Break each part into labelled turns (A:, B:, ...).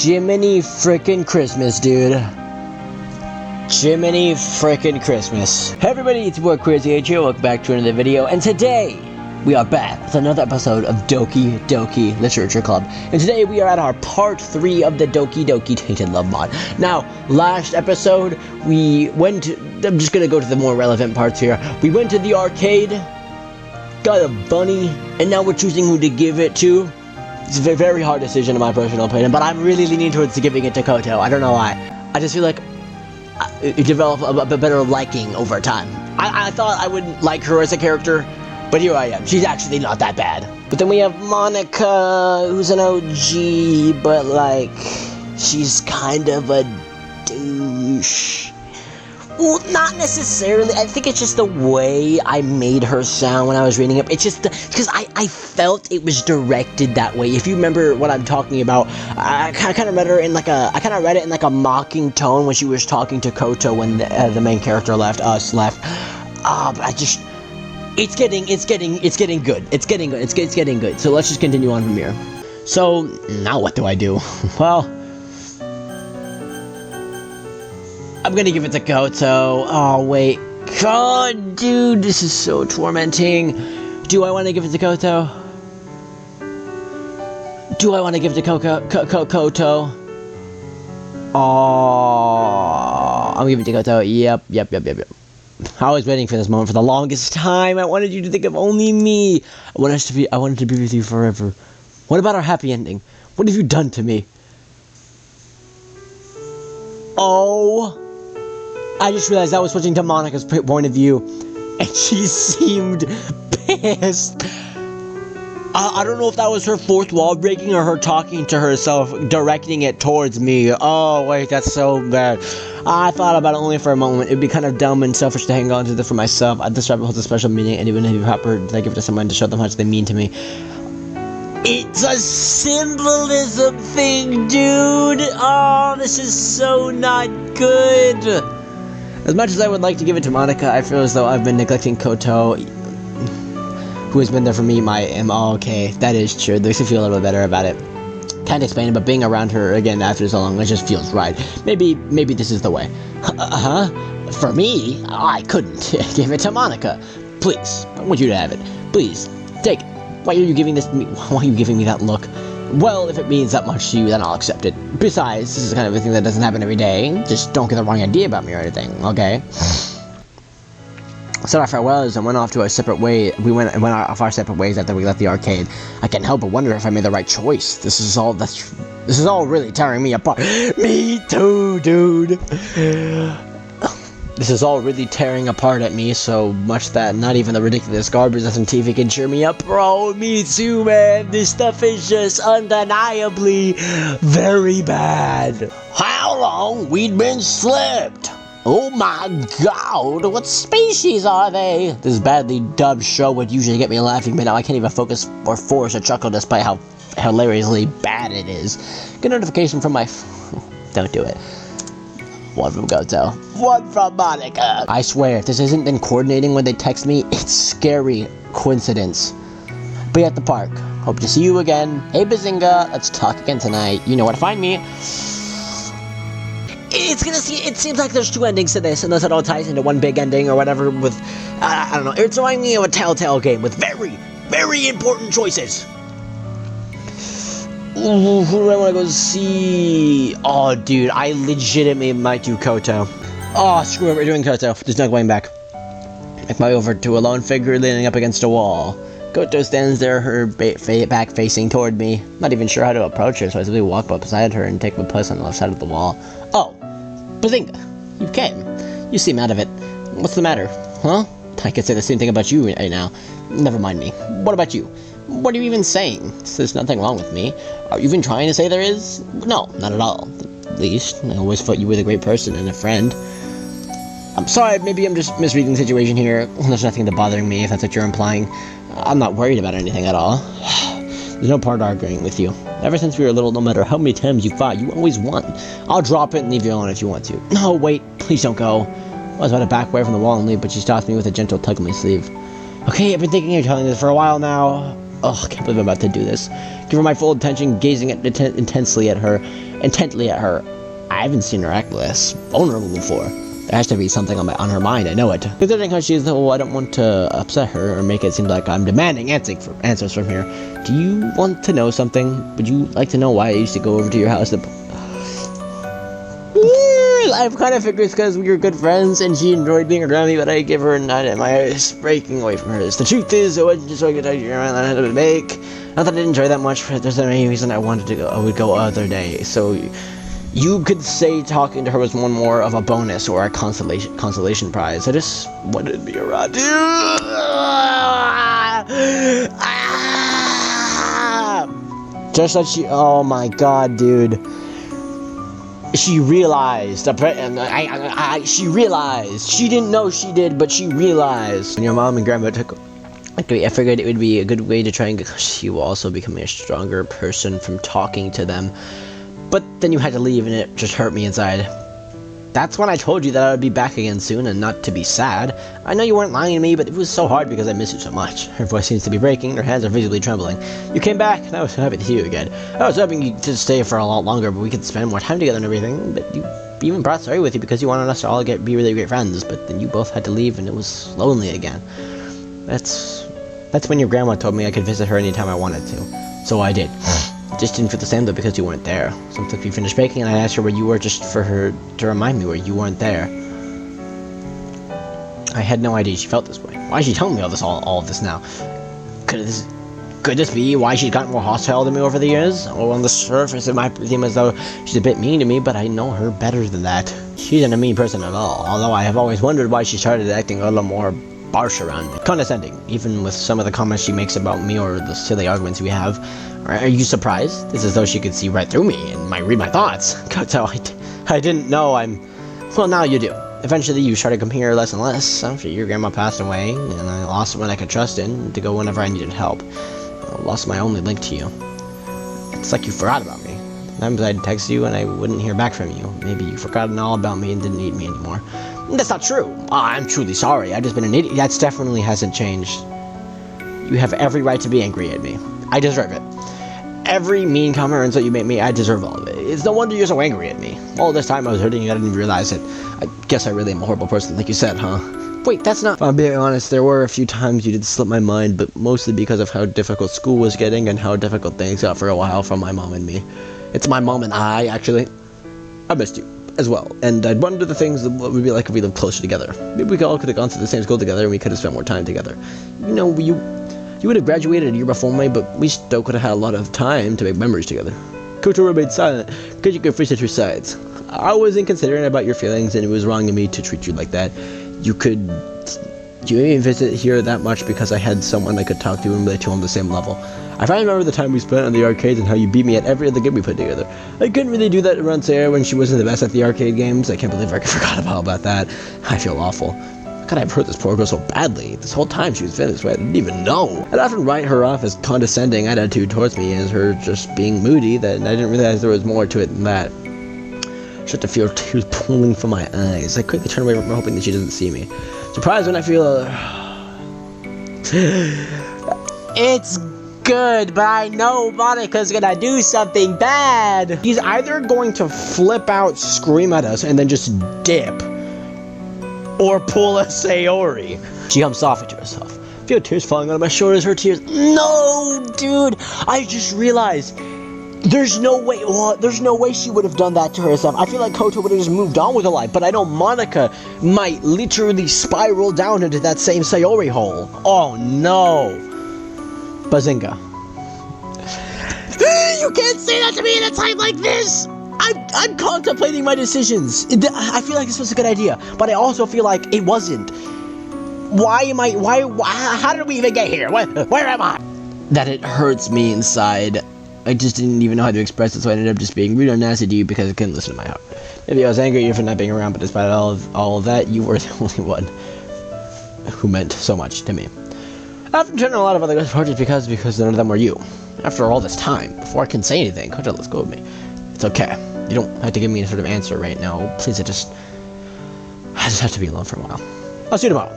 A: Jiminy frickin' Christmas, dude. Jiminy frickin' Christmas. Hey everybody, it's your boy Crazy here. Welcome back to another video, and today we are back with another episode of Doki Doki Literature Club. And today we are at our part 3 of the Doki Doki Tainted Love mod. Now, last episode we went to, I'm just gonna go to the more relevant parts here. We went to the arcade, got a bunny, and now we're choosing who to give it to. It's a very hard decision in my personal opinion, but I'm really leaning towards giving it to Koto. I don't know why. I just feel like it developed a better liking over time. I thought I wouldn't like her as a character, but here I am. She's actually not that bad. But then we have Monica, who's an OG, but like, she's kind of a douche. Well, not necessarily. I think it's just the way I made her sound when I was reading it. It's just because I felt it was directed that way. If you remember what I'm talking about, I kind of read her in like a mocking tone when she was talking to Koto when the main character left. It's getting good. It's getting good. So let's just continue on from here. So now what do I do? Well, I'm gonna give it to Koto. Oh, wait. God, dude, this is so tormenting. Do I want to give it to Koto? Do I want to give it to Koto? Oh, I'm giving it to Koto. Yep. I was waiting for this moment for the longest time. I wanted you to think of only me. I wanted to be with you forever. What about our happy ending? What have you done to me? Oh, I just realized I was switching to Monica's point of view, and she seemed pissed. I don't know if that was her fourth wall breaking or her talking to herself, directing it towards me. Oh, wait, that's so bad. I thought about it only for a moment. It'd be kind of dumb and selfish to hang on to this for myself. This rabbit holds a special meaning, and even if you proper to give it to someone to show them how much they mean to me. It's a symbolism thing, dude! Oh, this is so not good! As much as I would like to give it to Monica, I feel as though I've been neglecting Koto, who has been there for me, okay, that is true. It makes me feel a little bit better about it. Can't explain it, but being around her again after so long, it just feels right. Maybe this is the way. For me, I couldn't give it to Monica. Please, I want you to have it. Please, take it. Why are you giving this to me? Why are you giving me that look? Well, if it means that much to you, then I'll accept it. Besides, this is the kind of a thing that doesn't happen every day. Just don't get the wrong idea about me or anything, okay? Said our farewells and went off to our separate way. We went off our separate ways after we left the arcade. I can't help but wonder if I made the right choice. This is all really tearing me apart. Me too, dude. This is all really tearing apart at me so much that not even the ridiculous garbage on TV can cheer me up. Bro, me too, man. This stuff is just undeniably very bad. How long we'd been slipped? Oh my god, what species are they? This badly dubbed show would usually get me laughing, but now I can't even focus or force a chuckle despite how hilariously bad it is. Get a notification from my... Don't do it. One from Koto. One from Monica. I swear, if this isn't been coordinating when they text me, it's scary coincidence. Be at the park. Hope to see you again. Hey Bazinga, let's talk again tonight. You know where to find me. It seems like there's two endings to this, unless it all ties into one big ending or whatever with, I don't know. It's reminding me of a Telltale game with very, very important choices. Ooh, who do I want to go see? Oh, dude, I legitimately might do Koto. Oh, screw it, we're doing Koto. There's no going back. Make my way over to a lone figure leaning up against a wall. Koto stands there, her back facing toward me. Not even sure how to approach her, so I simply walk up beside her and take my place on the left side of the wall. Oh, Bazinga, you came. You seem out of it. What's the matter? Huh? I could say the same thing about you right now. Never mind me. What about you? What are you even saying? There's nothing wrong with me. Are you even trying to say there is? No, not at all. At least, I always thought you were a great person and a friend. I'm sorry, maybe I'm just misreading the situation here. There's nothing bothering me, if that's what you're implying. I'm not worried about anything at all. There's no point arguing with you. Ever since we were little, no matter how many times you fought, you always won. I'll drop it and leave you alone if you want to. No, wait, please don't go. I was about to back away from the wall and leave, but she stopped me with a gentle tug on my sleeve. Okay, I've been thinking you're telling this for a while now. Oh, I can't believe I'm about to do this. Give her my full attention, gazing intensely at her, intently at her. I haven't seen her act less vulnerable before. There has to be something on her mind, I know it. Considering how she is, though, I don't want to upset her or make it seem like I'm demanding answers from here. Do you want to know something? Would you like to know why I used to go over to your house? I've kind of figured it's because we were good friends and she enjoyed being around me, but I give her a nut and my eyes breaking away from hers. The truth is, it wasn't just so good idea I had to make. Not that I didn't enjoy that much, but there's any reason I wanted to go. I would go other day. So you could say talking to her was one more of a bonus or a consolation prize. I just wanted to be around you. Just like she. Oh my god, dude. She realized, she realized, she didn't know she did, but she realized. And your mom and grandma took, I figured it would be a good way to try and get, she will also become a stronger person from talking to them. But then you had to leave and it just hurt me inside. That's when I told you that I would be back again soon and not to be sad. I know you weren't lying to me, but it was so hard because I miss you so much. Her voice seems to be breaking, her hands are visibly trembling. You came back, and I was happy to see you again. I was hoping you to stay for a lot longer, but we could spend more time together and everything. But you even brought Sorry with you because you wanted us to all be really great friends. But then you both had to leave, and it was lonely again. That's when your grandma told me I could visit her anytime I wanted to. So I did. Just didn't feel the same though because you weren't there. Sometimes we finished baking and I asked her where you were just for her to remind me where you weren't there. I had no idea she felt this way. Why is she telling me all of this now? Could this be why she's gotten more hostile than me over the years? Well, on the surface it might seem as though she's a bit mean to me, but I know her better than that. She isn't a mean person at all, although I have always wondered why she started acting a little more harsh around me. Condescending, even with some of the comments she makes about me or the silly arguments we have. Are you surprised? It's as though she could see right through me and might read my thoughts. So I didn't know well, now you do. Eventually you started comparing her less and less after your grandma passed away, and I lost someone I could trust in to go whenever I needed help. I lost my only link to you. It's like you forgot about me. Sometimes I'd text you and I wouldn't hear back from you. Maybe you've forgotten all about me and didn't need me anymore. That's not true. I'm truly sorry. I've just been an idiot. That definitely hasn't changed. You have every right to be angry at me. I deserve it. Every mean comment or insult you make me, I deserve all of it. It's no wonder you're so angry at me. All this time I was hurting you, I didn't even realize it. I guess I really am a horrible person, like you said, huh? Wait, that's not— If I'm being honest, there were a few times you did slip my mind, but mostly because of how difficult school was getting and how difficult things got for a while from my mom and me. It's my mom and I, actually. I missed you as well, and I'd wonder the things that would be like if we lived closer together. Maybe we all could have gone to the same school together and we could have spent more time together. You know, you would have graduated a year before me, but we still could have had a lot of time to make memories together. Koto remained silent, because you could appreciate your sides. I wasn't considering about your feelings, and it was wrong of me to treat you like that. You even visit here that much because I had someone I could talk to and relate to on the same level. I finally remember the time we spent in the arcades and how you beat me at every other game we put together. I couldn't really do that around Sarah when she wasn't the best at the arcade games. I can't believe I forgot about that. I feel awful. God, I've hurt this poor girl so badly. This whole time she was feeling this way, I didn't even know. I'd often write her off as condescending attitude towards me as her just being moody, that I didn't realize there was more to it than that. I start to feel tears pooling from my eyes. I quickly turn away from her, hoping that she doesn't see me. Surprised when I feel It's good, but I know Monica's gonna do something bad. She's either going to flip out, scream at us, and then just dip, or pull a Sayori. She comes softly to herself. I feel tears falling on my shoulders, her tears. No, dude! I just realized there's no way she would have done that to herself. I feel like Koto would have just moved on with her life, but I know Monica might literally spiral down into that same Sayori hole. Oh no. Bazinga. You can't say that to me at a time like this! I'm contemplating my decisions. I feel like this was a good idea, but I also feel like it wasn't. How did we even get here? Where am I? That it hurts me inside. I just didn't even know how to express it, so I ended up just being rude and nasty to you because I couldn't listen to my heart. Maybe I was angry at you for not being around, but despite all of that, you were the only one who meant so much to me. I've turned a lot of other good projects because none of them were you. After all this time, before I can say anything, Koto, let's go with me. It's okay. You don't have to give me any sort of answer right now. Please, I just have to be alone for a while. I'll see you tomorrow.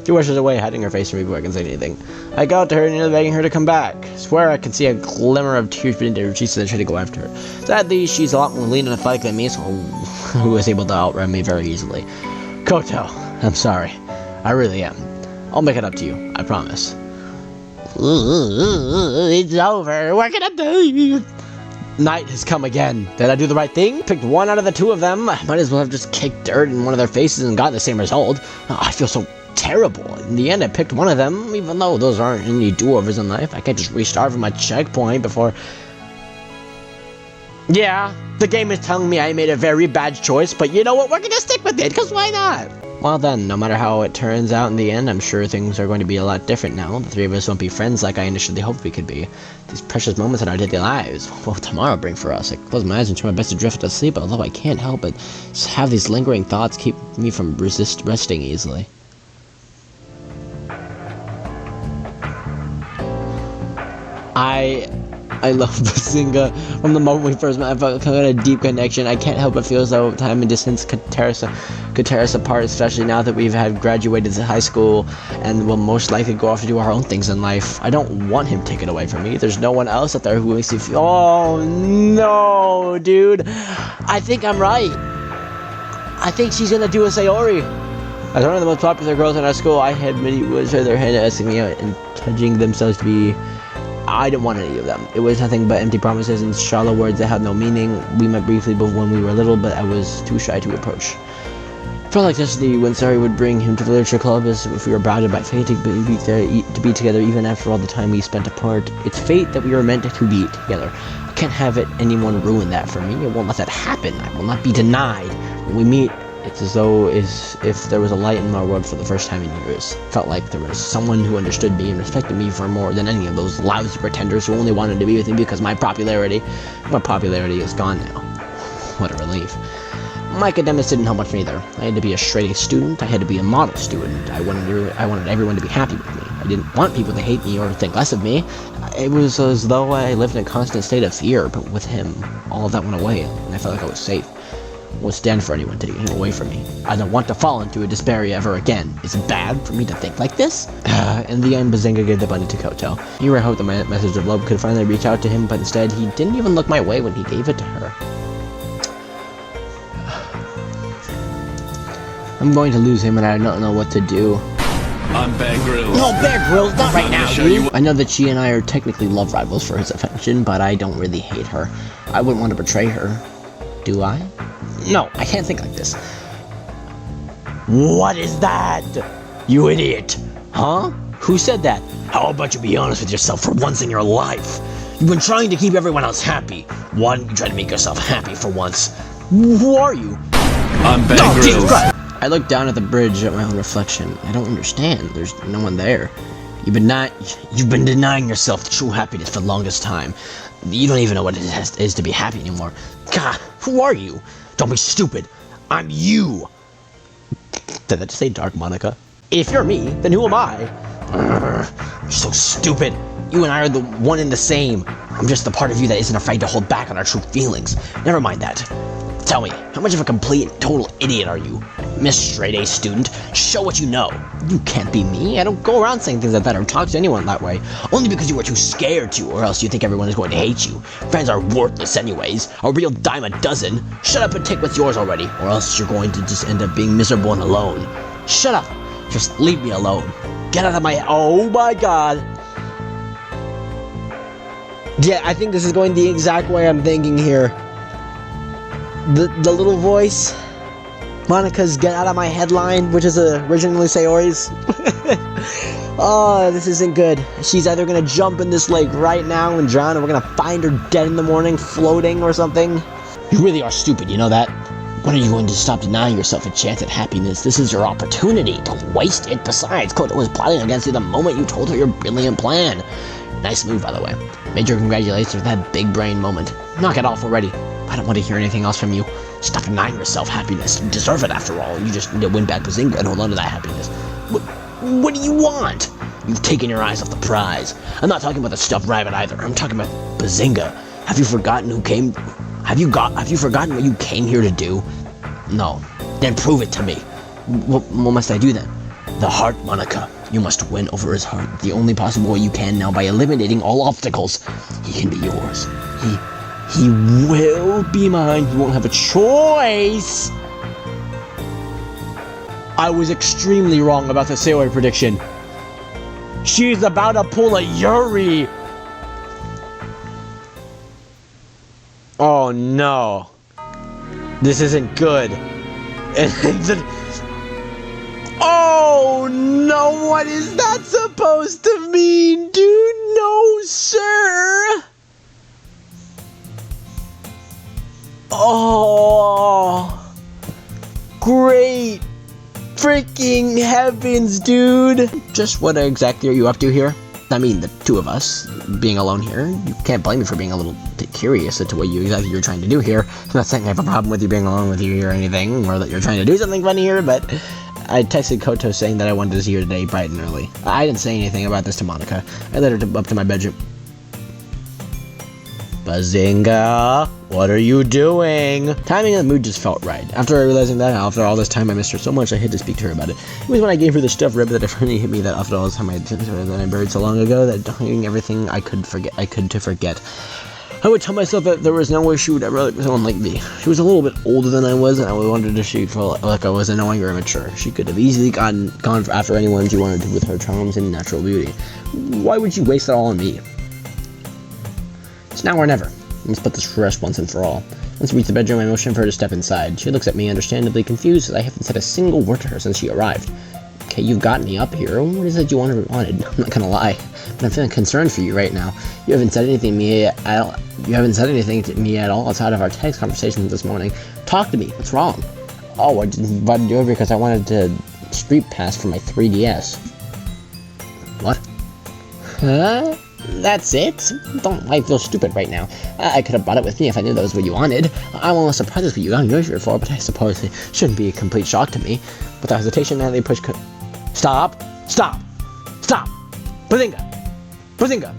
A: She rushes away, hiding her face from me before I can say anything. I go out to her, nearly begging her to come back. I swear I can see a glimmer of tears beneath her cheeks as I try to go after her. Sadly, she's a lot more lean and athletic than me, so who was able to outrun me very easily. Koto, I'm sorry. I really am. I'll make it up to you, I promise. It's over. What can I do? Night has come again. Did I do the right thing? Picked one out of the two of them. I might as well have just kicked dirt in one of their faces and gotten the same result. I feel so terrible. In the end, I picked one of them, even though those aren't any do-overs in life. I can't just restart from my checkpoint before... Yeah, the game is telling me I made a very bad choice, but you know what? We're gonna stick with it, because why not? Well then, no matter how it turns out in the end, I'm sure things are going to be a lot different now. The three of us won't be friends like I initially hoped we could be. These precious moments in our daily lives, what will tomorrow bring for us? I close my eyes and try my best to drift to sleep, although I can't help but have these lingering thoughts keep me from resting easily. I love Bazinga. From the moment we first met, I felt a deep connection. I can't help but feel as though time and distance could tear us apart, especially now that we've graduated to high school and will most likely go off to do our own things in life. I don't want him taken away from me. There's no one else out there who makes me feel... Oh, no, dude. I think I'm right. I think she's gonna do a Sayori. As one of the most popular girls in our school, I had many words for their hand asking me out and pledging themselves to be... I didn't want any of them. It was nothing but empty promises and shallow words that had no meaning. We met briefly when we were little, but I was too shy to approach. Felt like destiny when Sari would bring him to the literature club, as if we were bounded by fate to be together even after all the time we spent apart. It's fate that we were meant to be together. I can't have anyone ruin that for me. I won't let that happen. I will not be denied. When we meet, it's as though if there was a light in my world for the first time in years. Felt like there was someone who understood me and respected me for more than any of those lousy pretenders who only wanted to be with me because my popularity is gone now. What a relief. My academics didn't help much either. I had to be a straight A student. I had to be a model student. I wanted everyone to be happy with me. I didn't want people to hate me or think less of me. It was as though I lived in a constant state of fear, but with him, all of that went away, and I felt like I was safe. I won't stand for anyone taking him away from me. I don't want to fall into a despair ever again. Is it bad for me to think like this? In the end, Bazinga gave the bunny to Koto. Here I hoped the message of love could finally reach out to him, but instead, he didn't even look my way when he gave it to her. I'm going to lose him and I don't know what to do.
B: I'm Bear Grylls.
A: No, Bear Grylls, not right now, dude! I know that she and I are technically love rivals for his affection, but I don't really hate her. I wouldn't want to betray her. Do I? No, I can't think like this. What is that? You idiot. Huh? Who said that? How about you be honest with yourself for once in your life? You've been trying to keep everyone else happy. Why don't you try to make yourself happy for once? Who are you?
B: I'm Bear Grylls.
A: I look down at the bridge at my own reflection. I don't understand. There's no one there. You've been denying yourself true happiness for the longest time. You don't even know what it is to be happy anymore. God, who are you? Don't be stupid. I'm you. Did that just say Dark Monica? If you're me, then who am I? You're so stupid. You and I are the one and the same. I'm just the part of you that isn't afraid to hold back on our true feelings. Never mind that. Tell me, how much of a complete and total idiot are you? Miss Straight A student, show what you know. You can't be me. I don't go around saying things like that or talk to anyone that way. Only because you are too scared to, or else you think everyone is going to hate you. Friends are worthless anyways. A real dime a dozen. Shut up and take what's yours already, or else you're going to just end up being miserable and alone. Shut up. Just leave me alone. Get out of my... Oh my god. Yeah, I think this is going the exact way I'm thinking here. The little voice, Monica's "Get Out of My Head" line, which is originally Sayori's. Oh, this isn't good. She's either gonna jump in this lake right now and drown, or we're gonna find her dead in the morning, floating or something. You really are stupid, you know that? When are you going to stop denying yourself a chance at happiness? This is your opportunity. Don't waste it. Besides, Koto was plotting against you the moment you told her your brilliant plan. Nice move, by the way. Major congratulations for that big brain moment. Knock it off already. I don't want to hear anything else from you. Stop denying yourself happiness. You deserve it after all. You just need to win back Bazinga and hold on to that happiness. What do you want? You've taken your eyes off the prize. I'm not talking about the stuffed rabbit either. I'm talking about Bazinga. Have you forgotten Have you forgotten what you came here to do? No. Then prove it to me. What must I do then? The heart, Monica. You must win over his heart. The only possible way you can now by eliminating all obstacles. He can be yours. He will be mine. You won't have a choice. I was extremely wrong about the Sailor prediction. She's about to pull a Yuri. Oh no. This isn't good. Oh no, what is that supposed to mean, dude? No, sir. Oh, great freaking heavens, dude. Just what exactly are you up to here? I mean, the two of us being alone here, you can't blame me for being a little bit curious as to what exactly you're trying to do here. I'm not saying I have a problem with you being alone with you here or anything, or that you're trying to do something funny here, but I texted Koto saying that I wanted to see her today bright and early. I didn't say anything about this to Monica. I led her up to my bedroom. Bazinga! What are you doing? Timing and the mood just felt right. After realizing that, after all this time I missed her so much, I had to speak to her about it. It was when I gave her the stuffed rabbit that it finally hit me that after all this time I buried so long ago, that doing everything I could to forget. I would tell myself that there was no way she would ever like someone like me. She was a little bit older than I was, and I wanted to shoot for like I was annoying or immature. She could have easily gone after anyone she wanted to with her charms and natural beauty. Why would she waste it all on me? It's now or never. Let's put this to rest once and for all. Once we reach the bedroom, I motion for her to step inside. She looks at me, understandably confused, as I haven't said a single word to her since she arrived. Okay, you've got me up here. What is it you wanted? I'm not gonna lie, but I'm feeling concerned for you right now. You haven't said anything to me at all outside of our text conversation this morning. Talk to me. What's wrong? Oh, I just invited you over because I wanted to street pass for my 3DS. What? Huh? That's it? I feel stupid right now. I could have brought it with me if I knew that was what you wanted. I'm almost surprised that's what you got yours here for, but I suppose it shouldn't be a complete shock to me. Without hesitation, now they push. Stop! Stop! Stop! Bazinga!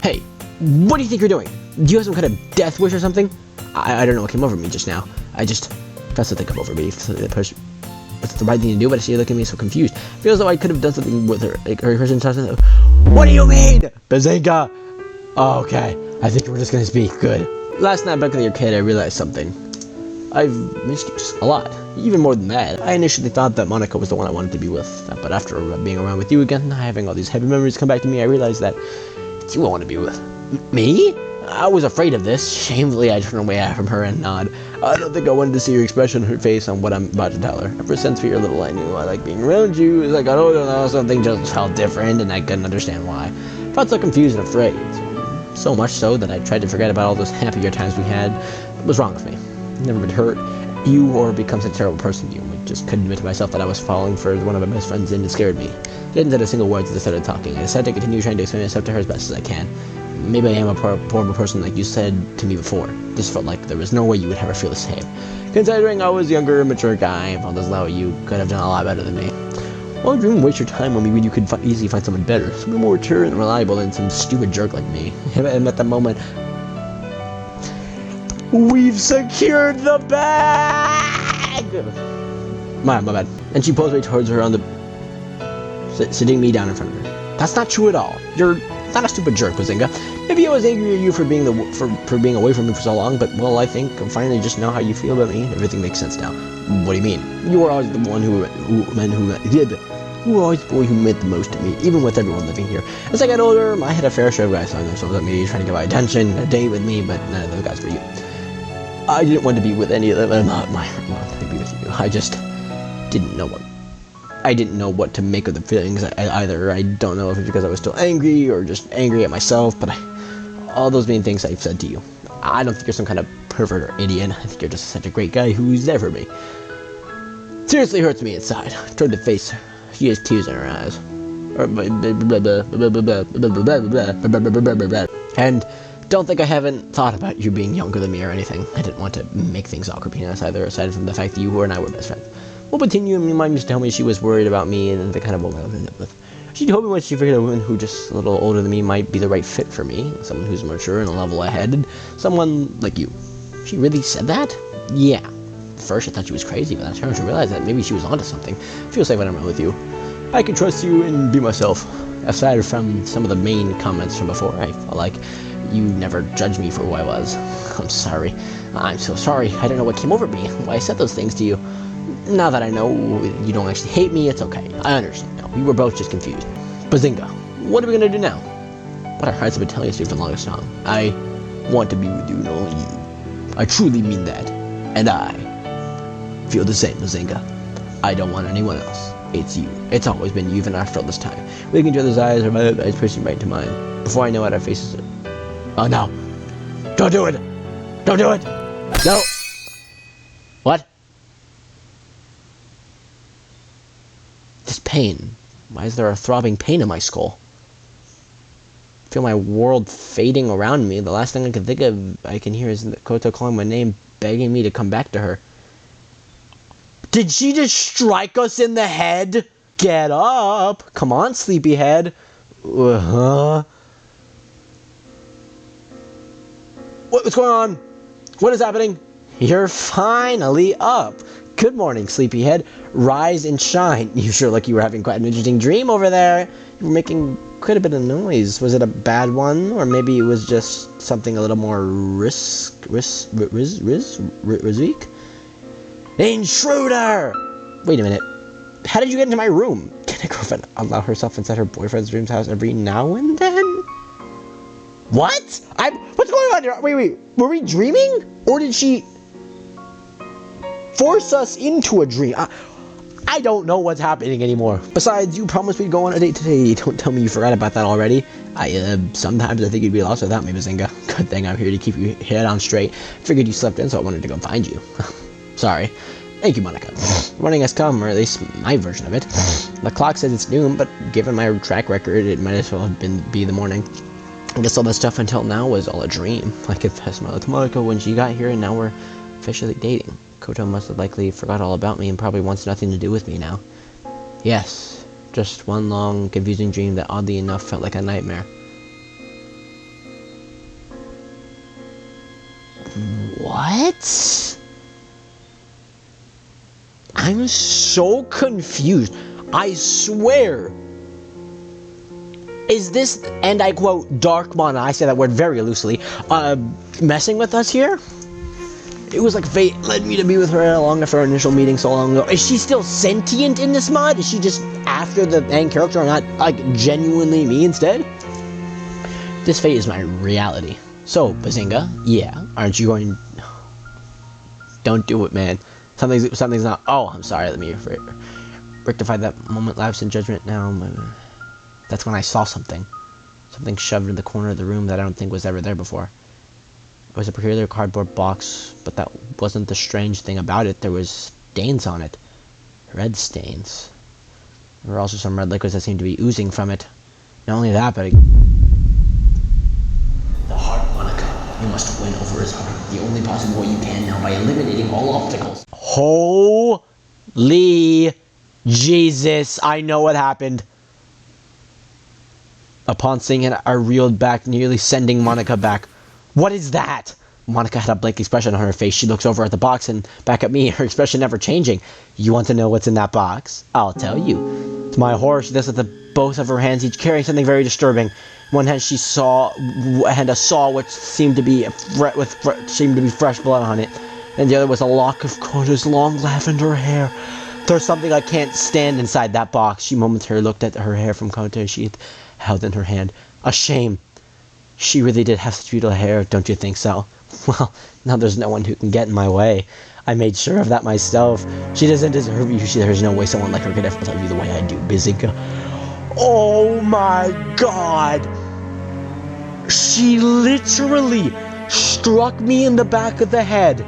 A: Hey, what do you think you're doing? Do you have some kind of death wish or something? I don't know what came over me just now. I just felt something come over me. It's the right thing to do, but she looked at me so confused. Feels though I could have done something with her. Like her person starts to. What do you mean? Bazinga! Oh, okay, I think we're just gonna speak. Good. Last night back with your kid, I realized something. I've missed you just a lot. Even more than that. I initially thought that Monica was the one I wanted to be with, but after being around with you again, having all these heavy memories come back to me, I realized that it's you I want to be with. Me? I was afraid of this. Shamefully, I turned away from her and nod. I don't think I wanted to see your expression on her face on what I'm about to tell her. Ever since we were little, I knew I liked being around you. It's like, I don't know, something just felt different, and I couldn't understand why. I felt so confused and afraid. So much so that I tried to forget about all those happier times we had. What was wrong with me? I've never been hurt you or become such a terrible person you. I just couldn't admit to myself that I was falling for one of my best friends, and it scared me. I didn't say a single word as I started talking. I decided to continue trying to explain myself to her as best as I can. Maybe I am a horrible person like you said to me before. This felt like there was no way you would ever feel the same. Considering I was a younger, mature guy, and felt as though you could have done a lot better than me. Why would you even waste your time when you could easily find someone better, someone more mature and reliable than some stupid jerk like me? And at the moment, we've secured the bag! My bad. And she pulls me towards her on the... sitting me down in front of her. That's not true at all. You're not a stupid jerk, Bazinga. Maybe I was angry at you for being being away from me for so long, but, well, I think I finally just know how you feel about me. Everything makes sense now. What do you mean? You were always the one who always the boy who meant the most to me, even with everyone living here. As I got older, I had a fair share of guys on themselves at me, trying to get my attention, a date with me, but none of those guys were you. I didn't want to be with any of them. Not to be with you. I just didn't know what. I didn't know what to make of the feelings either. I don't know if it's because I was still angry or just angry at myself, but all those mean things I've said to you. I don't think you're some kind of pervert or idiot. I think you're just such a great guy who's there for me. Seriously hurts me inside. I tried to face her. She has tears in her eyes. And don't think I haven't thought about you being younger than me or anything. I didn't want to make things awkward between us either, aside from the fact that you and I were best friends. We'll continue, and Mom used to tell me she was worried about me and the kind of woman I would end up with. She told me once she figured a woman who just a little older than me might be the right fit for me, someone who's mature and a level ahead, someone like you. She really said that? Yeah. At first I thought she was crazy, but I started to realize that maybe she was onto something. I feel safe when I'm around with you. I can trust you and be myself. Aside from some of the main comments from before, I feel like you never judged me for who I was. I'm sorry. I'm so sorry. I don't know what came over me, why I said those things to you. Now that I know you don't actually hate me, it's okay. I understand now. We were both just confused. Bazinga, what are we gonna do now? What our hearts have been telling us for the longest time. I want to be with you and only you. I truly mean that. And I feel the same, Bazinga. I don't want anyone else. It's you. It's always been you, even after all this time. We look into each other's eyes, or my eyes pushing right into mine. Before I know it, our faces are... Oh no! Don't do it! Don't do it! No! What? This pain. Why is there a throbbing pain in my skull? I feel my world fading around me. The last thing I can think of, I can hear is Koto calling my name, begging me to come back to her. Did she just strike us in the head? Get up! Come on, sleepyhead. What's going on? What is happening? You're finally up. Good morning, sleepyhead. Rise and shine. You sure look you were having quite an interesting dream over there. You were making quite a bit of noise. Was it a bad one? Or maybe it was just something a little more risky? Intruder! Wait a minute. How did you get into my room? Can a girlfriend allow herself inside her boyfriend's dream's house every now and then? What? What's going on here? Wait. Were we dreaming? Or did she force us into a dream? I don't know what's happening anymore. Besides, you promised we'd go on a date today. Don't tell me you forgot about that already. Sometimes I think you'd be lost without me, Bazinga. Good thing I'm here to keep your head on straight. Figured you slept in, so I wanted to go find you. Sorry. Thank you, Monica. Morning has come, or at least my version of it. The clock says it's noon, but given my track record, it might as well have be the morning. I guess all that stuff until now was all a dream. I confessed my love to Monica when she got here, and now we're officially dating. Koto must have likely forgot all about me and probably wants nothing to do with me now. Yes, just one long, confusing dream that oddly enough felt like a nightmare. What? I'm so confused. I swear. Is this, and I quote, Dark Mana, I say that word very loosely, messing with us here? It was like fate led me to be with her long after our initial meeting so long ago. Is she still sentient in this mod? Is she just after the main character and not, like, genuinely me instead? This fate is my reality. So, Bazinga, yeah, aren't you going... Don't do it, man. Something's not... Oh, I'm sorry, let me rectify that moment, lapse in judgment now. That's when I saw something. Something shoved in the corner of the room that I don't think was ever there before. It was a peculiar cardboard box, but that wasn't the strange thing about it. There was stains on it. Red stains. There were also some red liquids that seemed to be oozing from it. Not only that, but... The heart, Monica. You must win over his heart. The only possible way you can now by eliminating all obstacles. Holy Jesus, I know what happened. Upon seeing it, I reeled back, nearly sending Monica back. What is that? Monica had a blank expression on her face. She looks over at the box and back at me, her expression never changing. You want to know what's in that box? I'll tell you. To my horror, she does with both of her hands, each carrying something very disturbing. One hand she saw a saw which seemed to be fresh blood on it, and the other was a lock of Koto's long lavender hair. There's something I can't stand inside that box. She momentarily looked at her hair from Koto she had held in her hand. A shame. She really did have such beautiful hair, don't you think so? Well, now there's no one who can get in my way. I made sure of that myself. She doesn't deserve you. There's no way someone like her could ever love you the way I do, Bazinga. Oh my god! She literally struck me in the back of the head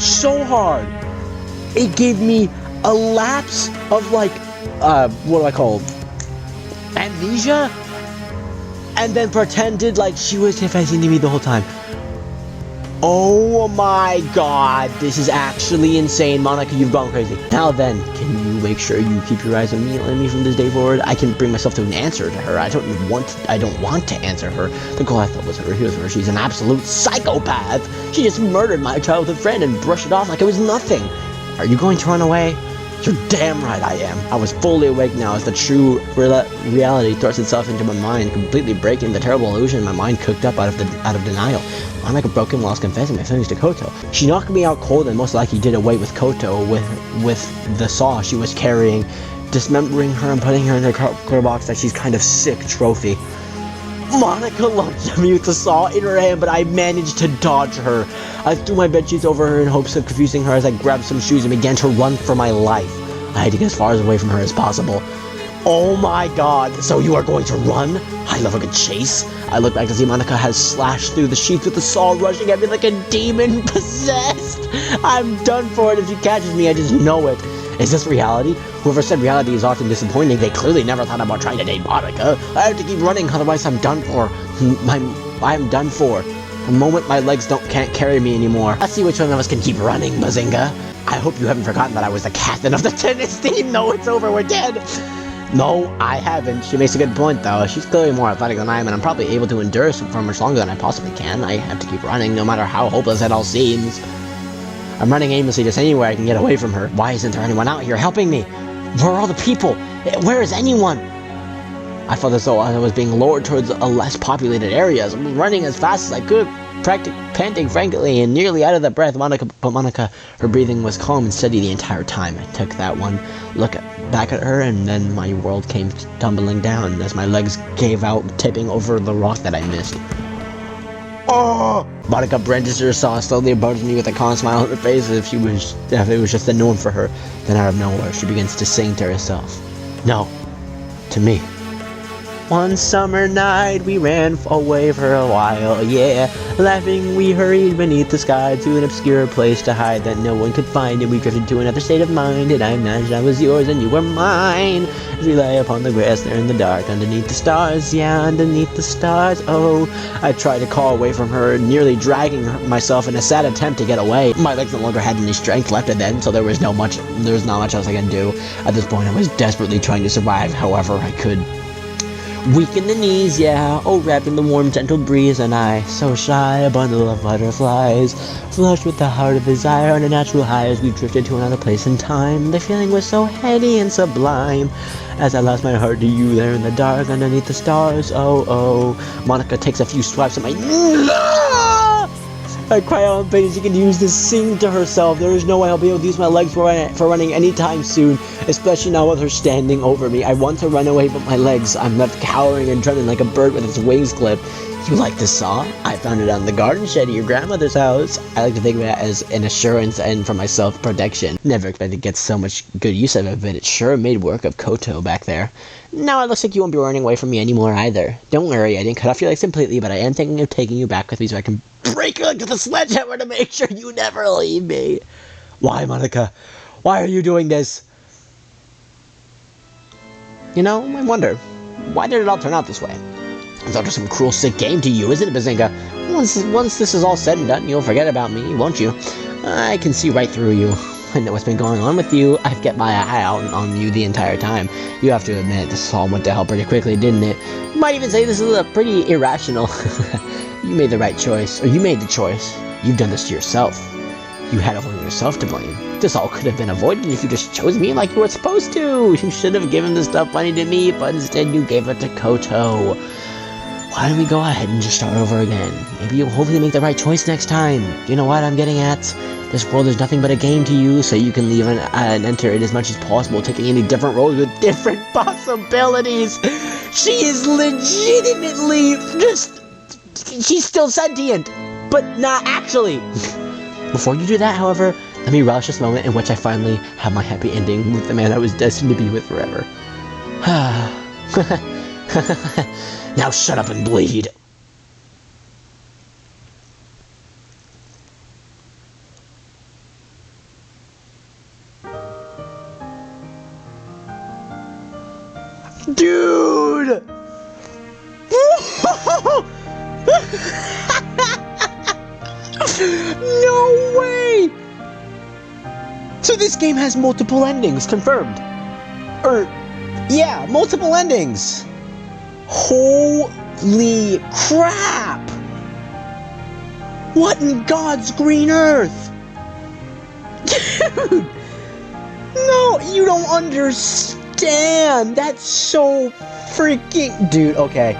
A: so hard. It gave me a lapse of, like, what do I call it? Amnesia? And then pretended like she was confessing to me the whole time. Oh my god, this is actually insane. Monica, you've gone crazy. Now then, can you make sure you keep your eyes on me from this day forward? I can bring myself to an answer to her. I don't want to answer her. The girl I thought was her, here's her. She's an absolute psychopath. She just murdered my childhood friend and brushed it off like it was nothing. Are you going to run away? You're damn right I am. I was fully awake now as the true reality thrust itself into my mind, completely breaking the terrible illusion my mind cooked up out of denial. Monica broke in while I was confessing my feelings to Koto. She knocked me out cold and most likely did away with Koto with the saw she was carrying, dismembering her and putting her in the clear box that she's kind of sick trophy. Monica lunged at me with the saw in her hand, but I managed to dodge her. I threw my bedsheets over her in hopes of confusing her as I grabbed some shoes and began to run for my life. I had to get as far away from her as possible. Oh my god, so you are going to run? I love a good chase. I look back to see Monica has slashed through the sheets with the saw rushing at me like a demon possessed. I'm done for it if she catches me, I just know it. Is this reality? Whoever said reality is often disappointing, they clearly never thought about trying to date Monica. I have to keep running, otherwise I'm done for. I'm done for. The moment my legs can't carry me anymore. Let's see which one of us can keep running, Bazinga. I hope you haven't forgotten that I was the captain of the tennis team. No, it's over, we're dead. No, I haven't. She makes a good point, though. She's clearly more athletic than I am, and I'm probably able to endure for much longer than I possibly can. I have to keep running, no matter how hopeless it all seems. I'm running aimlessly just anywhere I can get away from her. Why isn't there anyone out here helping me? Where are all the people? Where is anyone? I felt as though I was being lured towards a less populated areas. I was running as fast as I could, panting frankly and nearly out of the breath. Monica, her breathing was calm and steady the entire time. I took that one look back at her, and then my world came tumbling down as my legs gave out, tipping over the rock that I missed. Oh! Monica brandished her saw, slowly approaching me with a calm smile on her face as if it was just a norm for her. Then out of nowhere, she begins to sing to herself. No. To me. One summer night we ran away for a while, yeah. Laughing we hurried beneath the sky to an obscure place to hide that no one could find, and we drifted to another state of mind, and I imagined I was yours and you were mine. As we lay upon the grass there in the dark, underneath the stars, yeah, underneath the stars, oh. I tried to call away from her, nearly dragging myself in a sad attempt to get away. My legs no longer had any strength left then, so there was not much else I could do. At this point I was desperately trying to survive however I could. Weak in the knees, yeah, oh, wrapped in the warm, gentle breeze, and I, so shy, a bundle of butterflies, flushed with the heart of desire on a natural high as we drifted to another place in time. The feeling was so heady and sublime, as I lost my heart to you there in the dark, underneath the stars, oh, oh. Monica takes a few swipes at my... I cry out in pain as she continues to sing to herself. There is no way I'll be able to use my legs for running anytime soon, especially now with her standing over me. I want to run away, but my legs, I'm left cowering and trembling like a bird with its wings clipped. You like this saw? I found it on the garden shed at your grandmother's house. I like to think of it as an assurance and for my self-protection. Never expected to get so much good use of it, but it sure made work of Koto back there. Now it looks like you won't be running away from me anymore either. Don't worry, I didn't cut off your legs completely, but I am thinking of taking you back with me so I can break your legs with a sledgehammer to make sure you never leave me. Why, Monica? Why are you doing this? You know, I wonder, why did it all turn out this way? It's all just some cruel, sick game to you, isn't it, Bazinga? Once this is all said and done, you'll forget about me, won't you? I can see right through you. I know what's been going on with you. I've kept my eye out on you the entire time. You have to admit, this all went to hell pretty quickly, didn't it? You might even say this is pretty irrational. You made the right choice, or you made the choice. You've done this to yourself. You had only yourself to blame. This all could have been avoided if you just chose me like you were supposed to. You should have given the stuff money to me, but instead you gave it to Koto. Why don't we go ahead and just start over again? Maybe you'll hopefully make the right choice next time. You know what I'm getting at? This world is nothing but a game to you, so you can leave and enter it as much as possible, taking any different roles with different possibilities. She is legitimately she's still sentient, but not actually. Before you do that, however, let me relish this moment in which I finally have my happy ending with the man I was destined to be with forever. Now shut up and bleed. Dude! No way! So this game has multiple endings, confirmed. Yeah, multiple endings. Holy crap! What in God's green earth? Dude! No, you don't understand. That's so freaking... Dude, okay.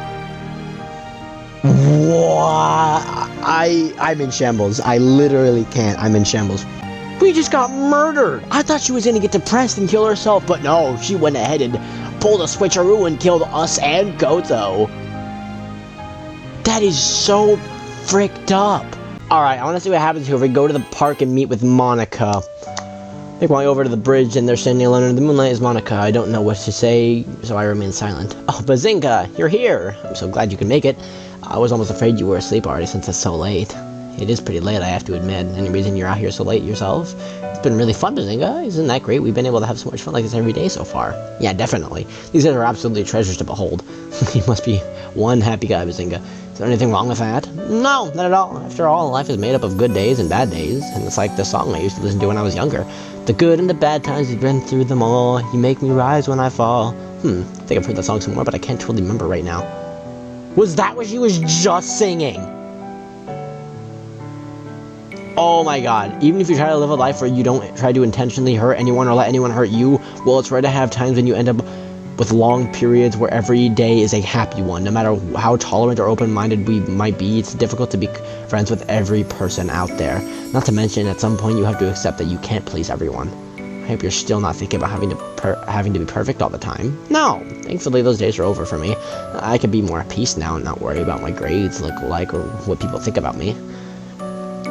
A: What? I'm in shambles. I literally can't. I'm in shambles. We just got murdered. I thought she was gonna get depressed and kill herself, but no, she went ahead and pulled a switcheroo and killed us and Goto. That is so fricked up. Alright, I want to see what happens here if we go to the park and meet with Monica. Make my way over to the bridge and they're standing alone under the moonlight as Monica. I don't know what to say, so I remain silent. Oh, Bazinga, you're here. I'm so glad you can make it. I was almost afraid you were asleep already since it's so late. It is pretty late, I have to admit. Any reason you're out here so late yourself? It's been really fun, Bazinga. Isn't that great? We've been able to have so much fun like this every day so far. Yeah, definitely. These guys are absolutely treasures to behold. You must be one happy guy, Bazinga. Is there anything wrong with that? No, not at all. After all, life is made up of good days and bad days, and it's like the song I used to listen to when I was younger. The good and the bad times, you've been through them all. You make me rise when I fall. I think I've heard that song somewhere, but I can't totally remember right now. Was that what she was just singing? Oh my god. Even if you try to live a life where you don't try to intentionally hurt anyone or let anyone hurt you, well, it's rare to have times when you end up with long periods where every day is a happy one. No matter how tolerant or open-minded we might be, it's difficult to be friends with every person out there. Not to mention, at some point you have to accept that you can't please everyone. I hope you're still not thinking about having to be perfect all the time. No, thankfully those days are over for me. I can be more at peace now and not worry about my grades look like or what people think about me.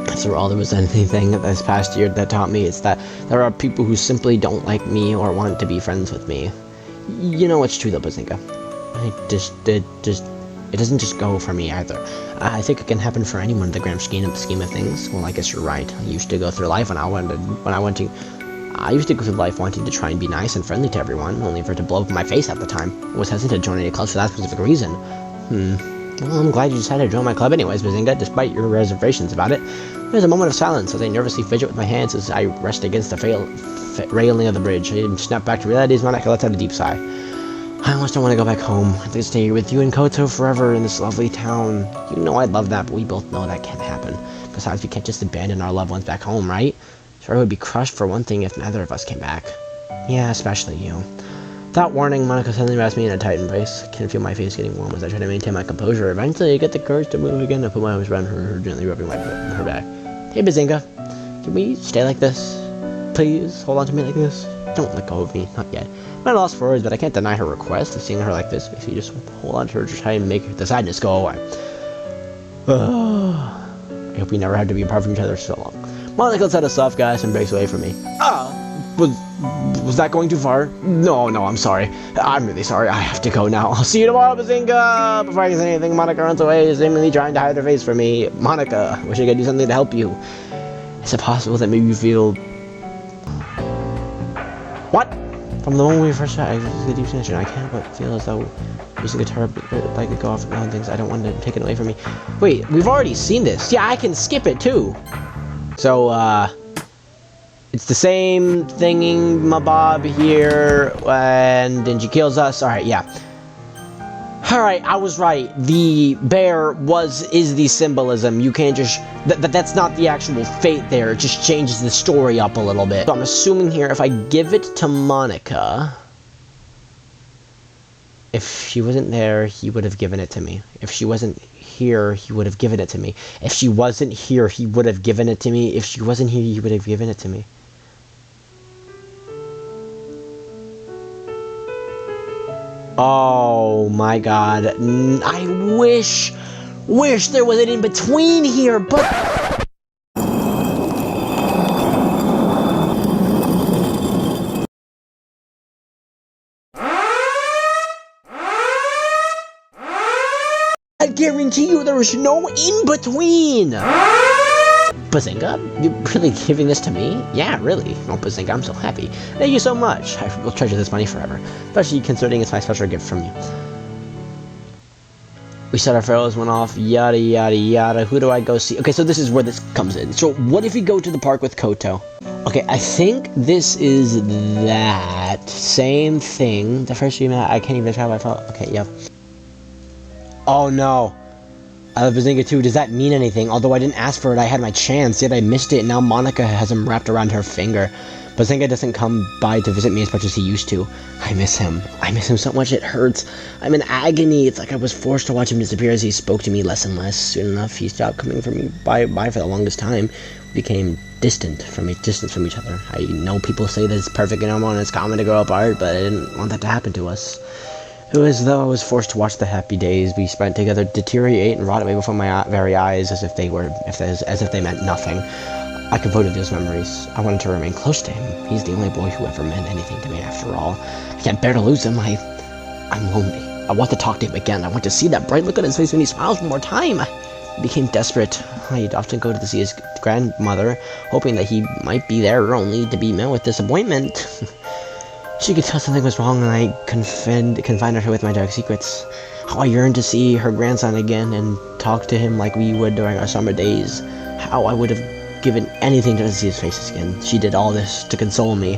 A: After all, there was anything this past year that taught me, it's that there are people who simply don't like me or want to be friends with me. You know it's true though, Bazinga. It doesn't just go for me either. I think it can happen for anyone in the grand scheme of things. Well, I guess you're right. I used to go through life I used to go through life wanting to try and be nice and friendly to everyone, only for it to blow up in my face at the time. I was hesitant to join any clubs for that specific reason. Well, I'm glad you decided to join my club anyways, Bazinga, despite your reservations about it. There's a moment of silence as I nervously fidget with my hands as I rest against the railing of the bridge. I snap back to reality as Monica lets out a deep sigh. I almost don't want to go back home. I could stay here with you and Koto forever in this lovely town. You know I'd love that, but we both know that can't happen. Besides, we can't just abandon our loved ones back home, right? Sure, it would be crushed for one thing if neither of us came back. Yeah, especially you. Without warning, Monica suddenly wraps me in a tight embrace. I can feel my face getting warm as I try to maintain my composure. Eventually, I get the courage to move again and put my arms around her, gently rubbing her back. Hey, Bazinga. Can we stay like this? Please, hold on to me like this. Don't let go of me. Not yet. I'm at a loss for words, but I can't deny her request of seeing her like this. If you just hold on to her to try and make the sadness go away. I hope we never have to be apart from each other so long. Monica lets out a soft gasp and breaks away from me. Was that going too far? No, I'm sorry. I'm really sorry. I have to go now. I'll see you tomorrow, Bazinga! Before I can say anything, Monica runs away, seemingly trying to hide her face from me. Monica, wish I could do something to help you. Is it possible that maybe you feel... What? From the moment we first met, I was the deep connection. I can't but feel as though using a guitar like it go off and things. I don't want to take it away from me. Wait, we've already seen this. Yeah, I can skip it too. So, it's the same thinging mabob here, and then she kills us. Alright, yeah. Alright, I was right. The bear is the symbolism. You can't just... That's not the actual fate there. It just changes the story up a little bit. So I'm assuming here, if I give it to Monica... If she wasn't there, he would have given it to me. If she wasn't here, he would have given it to me. If she wasn't here, he would have given it to me. If she wasn't here, he would have given it to me. Oh my god. I wish there was an in-between here, but... I guarantee you there is no in-between! Bazinga? You're really giving this to me? Yeah, really. Oh, Bazinga, I'm so happy. Thank you so much. I will treasure this money forever. Especially considering it's my special gift from you. We said our pharaohs went off, yada yada yada. Who do I go see? Okay, so this is where this comes in. So what if we go to the park with Koto? Okay, I think this is that same thing. The first we met, I can't even tell my phone. Okay, yep. Oh no. I love Bazinga too. Does that mean anything? Although I didn't ask for it, I had my chance, yet I missed it, and now Monica has him wrapped around her finger. Bazinga doesn't come by to visit me as much as he used to. I miss him. I miss him so much it hurts. I'm in agony. It's like I was forced to watch him disappear as he spoke to me less and less. Soon enough, he stopped coming for me by for the longest time. We became distant from each other. I know people say that it's perfect and normal and it's common to grow apart, but I didn't want that to happen to us. It was as though I was forced to watch the happy days we spent together deteriorate and rot away before my very eyes as if they meant nothing. I converted those memories. I wanted to remain close to him. He's the only boy who ever meant anything to me after all. I can't bear to lose him. I'm lonely. I want to talk to him again. I want to see that bright look on his face when he smiles one more time. I became desperate. I'd often go to see his grandmother, hoping that he might be there, only to be met with disappointment. She could tell something was wrong, and I confided her with my dark secrets. How I yearned to see her grandson again and talk to him like we would during our summer days. How I would have given anything to see his face again. She did all this to console me.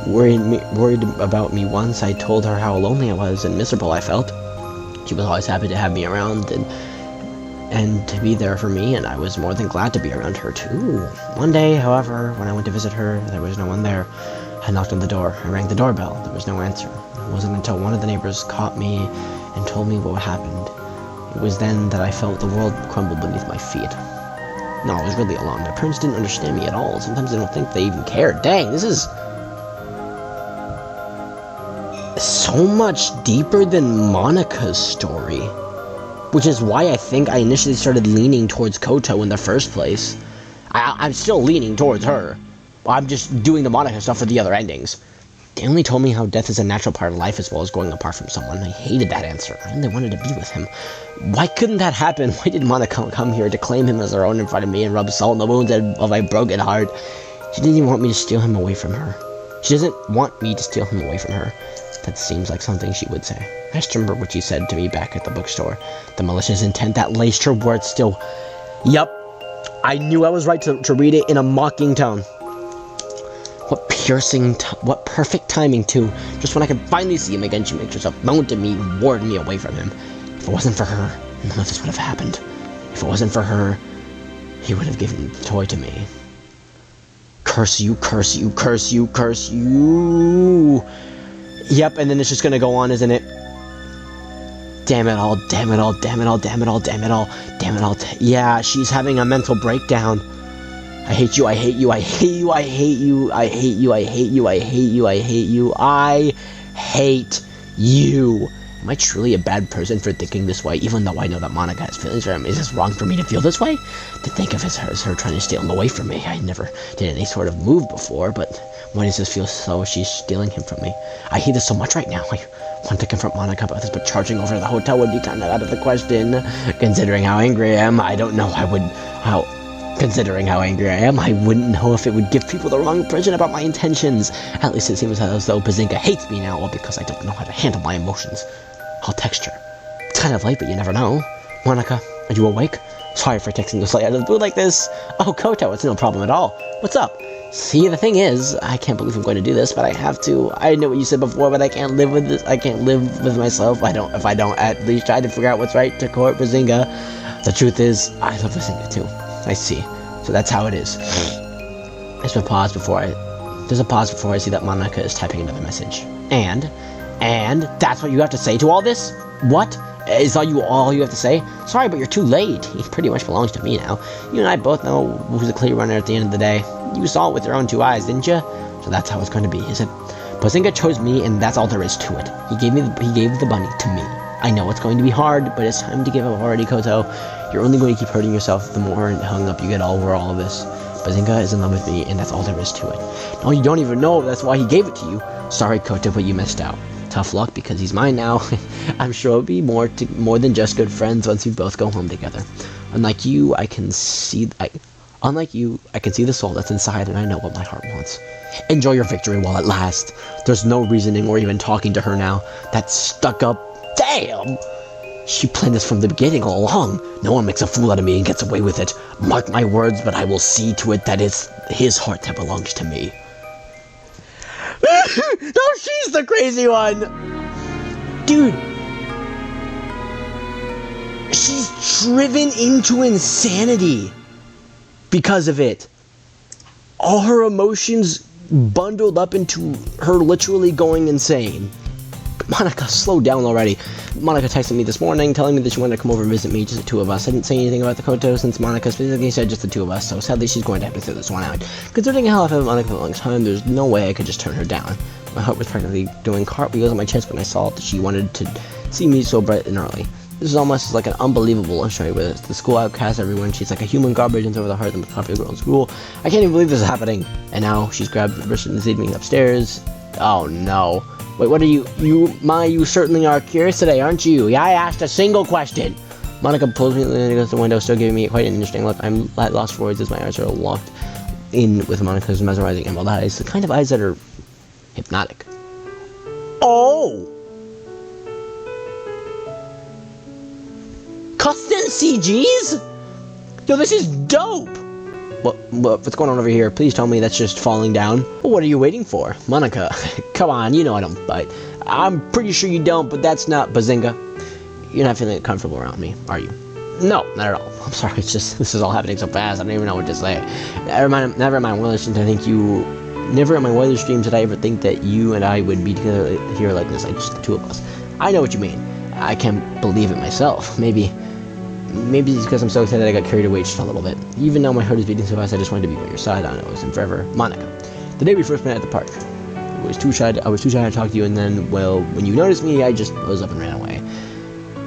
A: Worried about me once, I told her how lonely I was and miserable I felt. She was always happy to have me around and to be there for me, and I was more than glad to be around her too. One day, however, when I went to visit her, there was no one there. I knocked on the door. I rang the doorbell. There was no answer. It wasn't until one of the neighbors caught me and told me what happened. It was then that I felt the world crumble beneath my feet. No, I was really alone. My parents didn't understand me at all. Sometimes I don't think they even cared. Dang, this is so much deeper than Monika's story. Which is why I think I initially started leaning towards Koto in the first place. I'm still leaning towards her. I'm just doing the Monika stuff for the other endings. They only told me how death is a natural part of life as well as going apart from someone. I hated that answer. I only wanted to be with him. Why couldn't that happen? Why did Monika come here to claim him as her own in front of me and rub salt in the wounds of my broken heart? She didn't even want me to steal him away from her. She doesn't want me to steal him away from her. That seems like something she would say. I just remember what she said to me back at the bookstore. The malicious intent that laced her words still... Yup. I knew I was right to read it in a mocking tone. What perfect timing, too. Just when I could finally see him again, she makes herself known to me and warned me away from him. If it wasn't for her, none of this would have happened. If it wasn't for her, he would have given the toy to me. Curse you, curse you, curse you, curse you. Yep, and then it's just gonna go on, isn't it? Damn it all, damn it all, damn it all, damn it all, damn it all, damn it all. Yeah, she's having a mental breakdown. I hate you, I hate you, I hate you, I hate you, I hate you, I hate you, I hate you, I hate you, I hate you. Am I truly a bad person for thinking this way, even though I know that Monika has feelings for him? Is this wrong for me to feel this way? To think of as her trying to steal him away from me. I never did any sort of move before, but why does this feel so she's stealing him from me? I hate this so much right now. I want to confront Monika about this, but charging over to the hotel would be kind of out of the question. Considering how angry I am, I don't know Considering how angry I am, I wouldn't know if it would give people the wrong impression about my intentions. At least it seems as though Bazinga hates me now, all because I don't know how to handle my emotions. I'll text her. It's kind of late, but you never know. Monika, are you awake? Sorry for texting you late out of the blue like this. Oh, Koto, it's no problem at all. What's up? See, the thing is, I can't believe I'm going to do this, but I have to. I know what you said before, but I can't live with this. I can't live with myself. If I don't at least try to figure out what's right to court Bazinga. The truth is, I love Bazinga too. I see. So that's how it is. There's a pause before I see that Monika is typing another message. And that's what you have to say to all this? What? Is all you have to say? Sorry, but you're too late. He pretty much belongs to me now. You and I both know who's the clear runner at the end of the day. You saw it with your own two eyes, didn't you? So that's how it's going to be, is it? Bazinga chose me, and that's all there is to it. He gave the bunny to me. I know it's going to be hard, but it's time to give up already, Koto. You're only going to keep hurting yourself the more hung up you get over all of this. Bazinga is in love with me, and that's all there is to it. No, you don't even know that's why he gave it to you. Sorry, Koto, but you missed out. Tough luck, because he's mine now. I'm sure it'll be more than just good friends once we both go home together. Unlike you, I can see the soul that's inside, and I know what my heart wants. Enjoy your victory while it lasts. There's no reasoning or even talking to her now. That stuck-up... Damn! She planned this from the beginning all along. No one makes a fool out of me and gets away with it. Mark my words, but I will see to it that it's his heart that belongs to me. No, she's the crazy one! Dude. She's driven into insanity because of it. All her emotions bundled up into her literally going insane. Monica, slow down already. Monica texted me this morning telling me that she wanted to come over and visit me, just the two of us. I didn't say anything about the Koto since Monica specifically said just the two of us, so sadly she's going to have to throw this one out. Considering how I've had Monica for a long time, there's no way I could just turn her down. My heart was practically doing cartwheels on my chest when I saw that she wanted to see me so bright and early. This is almost like an unbelievable story with the school outcasts everyone. She's like a human garbage and over the heart of the most popular girl in school. I can't even believe this is happening. And now she's grabbed the wrist and is leading me upstairs. Oh no. Wait, what are you? You certainly are curious today, aren't you? Yeah, I asked a single question. Monica pulls me against the window, still giving me quite an interesting look. I'm at lost for words as my eyes are locked in with Monica's mesmerizing emerald eyes. The kind of eyes that are hypnotic. Oh! Custom CGs? Yo, this is dope! What's going on over here? Please tell me that's just falling down. What are you waiting for? Monica, come on, you know I don't bite. I'm pretty sure you don't, but that's not Bazinga. You're not feeling comfortable around me, are you? No, not at all. I'm sorry, it's just, this is all happening so fast, I don't even know what to say. Never in my wildest dreams, never in my wildest dreams did I ever think that you and I would be together here like this, like just the two of us. I know what you mean. I can't believe it myself. Maybe it's because I'm so excited I got carried away just a little bit. Even though my heart is beating so fast, I just wanted to be by your side. I know it wasn't forever. Monica, the day we first met at the park, I was too shy to talk to you, and then, well, when you noticed me, I just rose up and ran away.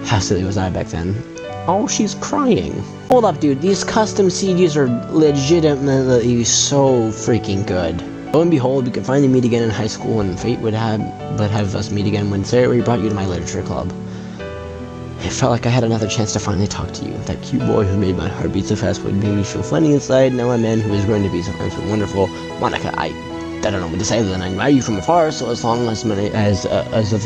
A: How silly was I back then? Oh, she's crying. Hold up, dude. These custom CDs are legitimately so freaking good. Lo and behold, we could finally meet again in high school, and fate would have us meet again when Sarah brought you to my literature club. It felt like I had another chance to finally talk to you. That cute boy who made my heart beat so fast would make me feel funny inside. Now a man who is going to be sometimes so wonderful. Monica, I don't know what to say other than I admire you from afar, so as long as of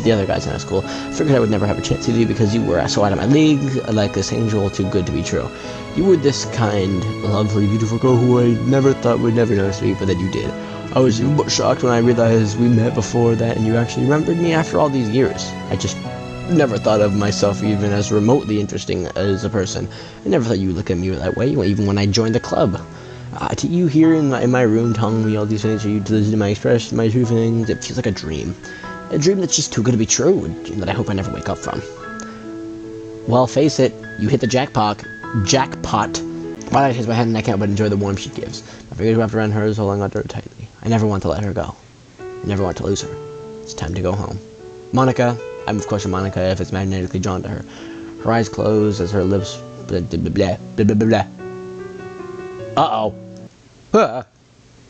A: the other guys in our school, I figured I would never have a chance with you because you were so out of my league, like this angel too good to be true. You were this kind, lovely, beautiful girl who I never thought would never notice me, but that you did. I was shocked when I realized we met before that and you actually remembered me after all these years. I just never thought of myself even as remotely interesting as a person. I never thought you would look at me that way, even when I joined the club. To you here in my room telling me all these things, for you to listen to my true feelings, it feels like a dream. A dream that's just too good to be true, a dream that I hope I never wake up from. Well, face it, you hit the jackpot. While I kiss my hand and I can't but enjoy the warmth she gives. My fingers wrapped around hers, holding onto her tightly. I never want to let her go. I never want to lose her. It's time to go home. Monica, I'm of course a Monica if it's magnetically drawn to her. Her eyes close as her lips blah blah blah blah blah blah. Uh-oh.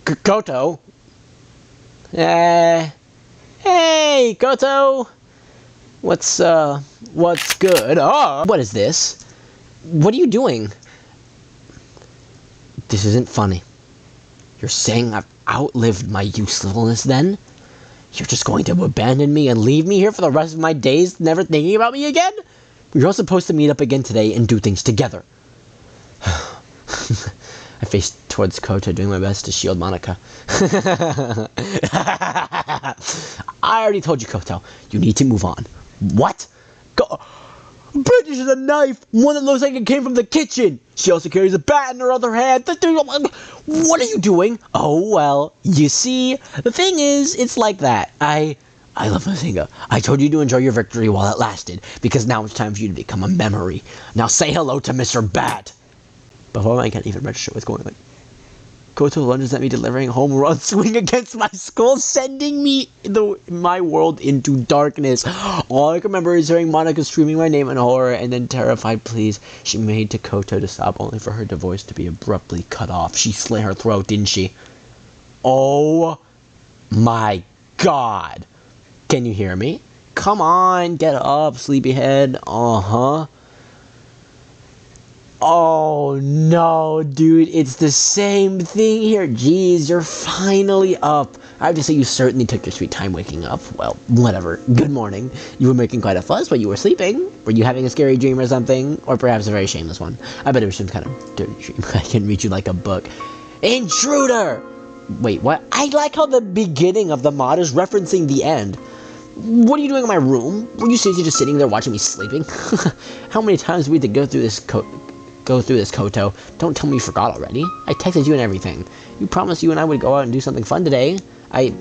A: Koto. Hey, Koto. What's good? Oh, what is this? What are you doing? This isn't funny. You're saying I've outlived my usefulness then? You're just going to abandon me and leave me here for the rest of my days, never thinking about me again? We were all supposed to meet up again today and do things together. I faced towards Koto, doing my best to shield Monica. I already told you, Koto. You need to move on. What? British is a knife! One that looks like it came from the kitchen! She also carries a bat in her other hand. What are you doing? Oh, well, you see, the thing is, it's like that. I love Bazinga. I told you to enjoy your victory while it lasted, because now it's time for you to become a memory. Now say hello to Mr. Bat! Before I can't even register what's going on. Koto lunges at me, delivering a home run swing against my skull, sending me my world into darkness. All I can remember is hearing Monica screaming my name in horror, and then terrified pleas she made to Koto to stop, only for her voice to be abruptly cut off. She slit her throat, didn't she? Oh my god. Can you hear me? Come on, get up, sleepyhead. Uh-huh. Oh no, dude, it's the same thing here. Jeez, you're finally up. I have to say you certainly took your sweet time waking up. Well, whatever. Good morning. You were making quite a fuss while you were sleeping. Were you having a scary dream or something? Or perhaps a very shameless one? I bet it was some kind of dirty dream. I can read you like a book. Intruder! Wait, what? I like how the beginning of the mod is referencing the end. What are you doing in my room? Were you seriously just sitting there watching me sleeping? How many times do we have to go through this go through this, Koto. Don't tell me you forgot already. I texted you and everything. You promised you and I would go out and do something fun today. I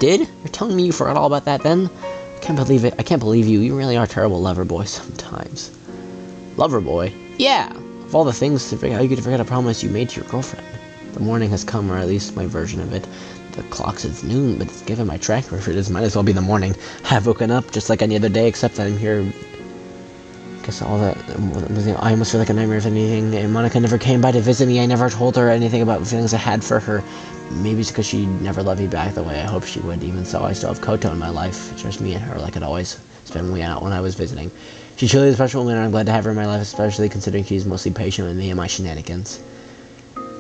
A: did? You're telling me you forgot all about that then? I can't believe it. I can't believe you. You really are a terrible lover boy sometimes. Lover boy? Yeah. Of all the things to figure out, you could forget a promise you made to your girlfriend. The morning has come, or at least my version of it. The clock says noon, but it's given my track record. It might as well be the morning. I've woken up just like any other day, except that I'm here. Guess all that. I almost feel like a nightmare if anything. And Monica never came by to visit me. I never told her anything about feelings I had for her. Maybe it's because she never loved me back the way I hoped she would. Even so, I still have Koto in my life. It's just me and her, like it always spent when I was visiting. She's truly a special woman, and I'm glad to have her in my life, especially considering she's mostly patient with me and my shenanigans.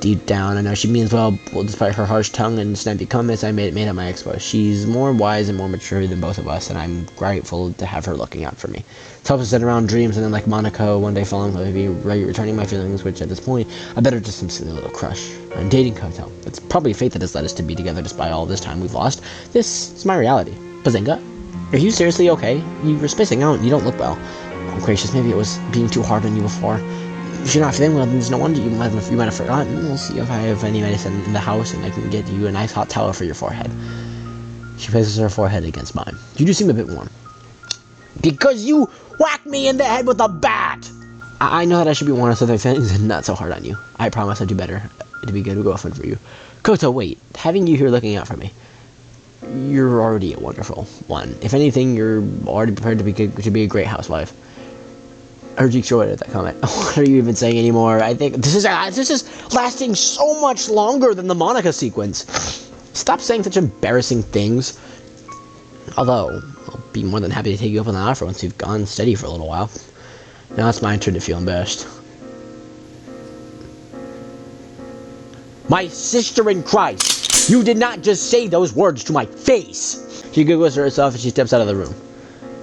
A: Deep down, I know she means well, despite her harsh tongue and snappy comments I made at my ex-wife. She's more wise and more mature than both of us, and I'm grateful to have her looking out for me. It's helped us sit around dreams, and then like Monaco, one day fall in love with me, returning my feelings, which at this point, I bet are just some silly little crush. I'm dating Koto. It's probably fate that has led us to be together despite all this time we've lost. This is my reality. Bazinga? Are you seriously okay? You were spacing out and you don't look well. Oh gracious, maybe it was being too hard on you before. If you're not feeling well, then there's no wonder you might have forgotten. We'll see if I have any medicine in the house and I can get you a nice hot towel for your forehead. She places her forehead against mine. You do seem a bit warm. Because you whacked me in the head with a bat! I know that I should be warm with other feelings and not so hard on you. I promise I'll do better to be a good girlfriend for you. Koto, wait. Having you here looking out for me. You're already a wonderful one. If anything, you're already prepared to be a great housewife. Her cheeks short at that comment. What are you even saying anymore? I think this is lasting so much longer than the Monica sequence. Stop saying such embarrassing things. Although, I'll be more than happy to take you up on the offer once you've gone steady for a little while. Now it's my turn to feel embarrassed. My sister in Christ! You did not just say those words to my face! She giggles to herself and she steps out of the room.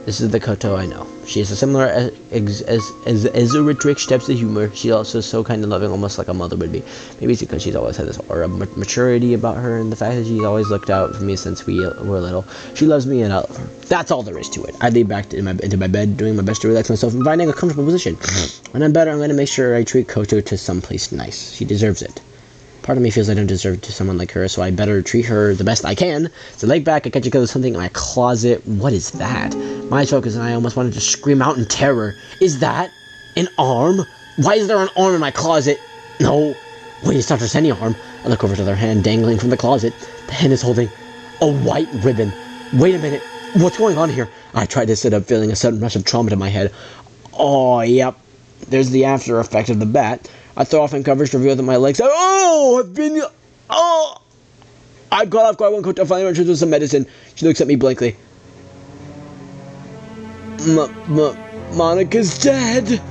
A: This is the Koto I know. She has a similar esoteric steps to humor. She's also so kind and loving, almost like a mother would be. Maybe it's because she's always had this aura of maturity about her, and the fact that she's always looked out for me since we were little. She loves me and I love her. That's all there is to it. I lay back into my bed, doing my best to relax myself and finding a comfortable position. When I'm better, I'm going to make sure I treat Koto to someplace nice. She deserves it. Part of me feels I don't deserve to someone like her, so I better treat her the best I can. So lay back, I catch a something in my closet. What is that? My eyes focus and I almost wanted to scream out in terror. Is that an arm? Why is there an arm in my closet? No. Wait, it's not just any arm. I look over to their hand dangling from the closet. The hand is holding a white ribbon. Wait a minute. What's going on here? I tried to sit up, feeling a sudden rush of trauma to my head. Oh, yep. There's the after effect of the bat. I throw off and covers to reveal that my legs I've got off guard when Koto finally returns with some medicine. She looks at me blankly. Monica's dead.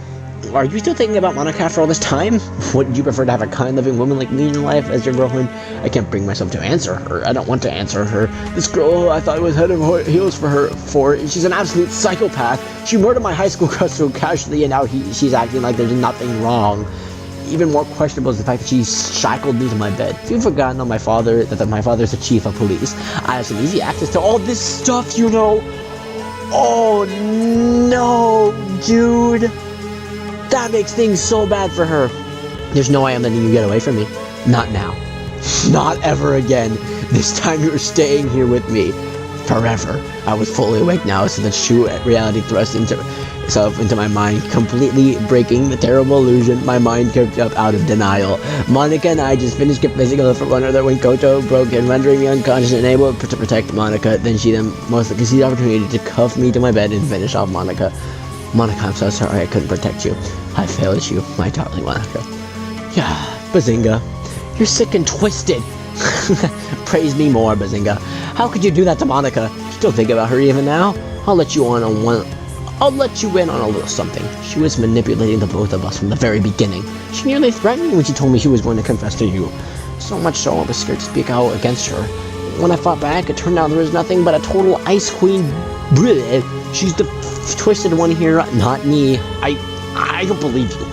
A: Are you still thinking about Monica after all this time? Wouldn't you prefer to have a kind, loving woman like me in your life as your girlfriend? I can't bring myself to answer her. I don't want to answer her. This girl I thought was head over heels for she's an absolute psychopath. She murdered my high school crush so casually, and now she's acting like there's nothing wrong. Even more questionable is the fact that she shackled me to my bed. If you've forgotten that my father's the chief of police, I have some easy access to all this stuff, you know. Oh no, dude. That makes things so bad for her. There's no way I'm letting you get away from me. Not now. Not ever again. This time you're staying here with me. Forever. I was fully awake now, so the true reality thrust itself into my mind, completely breaking the terrible illusion my mind kept up out of denial. Monica and I just finished getting for one another when Koto broke in, rendering me unconscious and unable to protect Monica. Then she mostly seized the opportunity to cuff me to my bed and finish off Monica. Monica, I'm so sorry I couldn't protect you. I failed you, my darling Monica. Yeah, Bazinga. You're sick and twisted. Praise me more, Bazinga. How could you do that to Monica? Still think about her even now? I'll let you in on a little something. She was manipulating the both of us from the very beginning. She nearly threatened me when she told me she was going to confess to you. So much so I was scared to speak out against her. When I fought back, it turned out there was nothing but a total ice queen. Bleh. She's the twisted one here, not me. I don't believe you.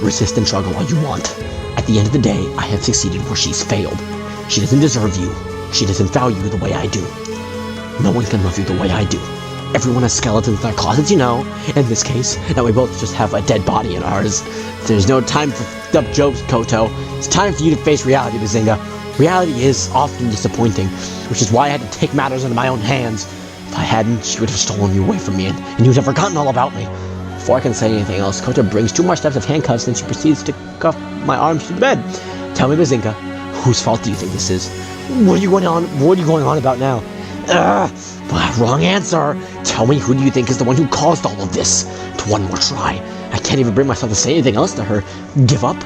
A: Resist and struggle all you want. At the end of the day, I have succeeded where she's failed. She doesn't deserve you. She doesn't value you the way I do. No one can love you the way I do. Everyone has skeletons in their closets, you know. In this case, now we both just have a dead body in ours. There's no time for f***ed up jokes, Koto. It's time for you to face reality, Bazinga. Reality is often disappointing, which is why I had to take matters into my own hands. If I hadn't, she would have stolen you away from me, and you'd have forgotten all about me. Before I can say anything else, Koto brings 2 more steps of handcuffs, and she proceeds to cuff my arms to the bed. Tell me, Bazinga, whose fault do you think this is? What are you going on about now? Wrong answer. Tell me, who do you think is the one who caused all of this? To one more try. I can't even bring myself to say anything else to her. Give up?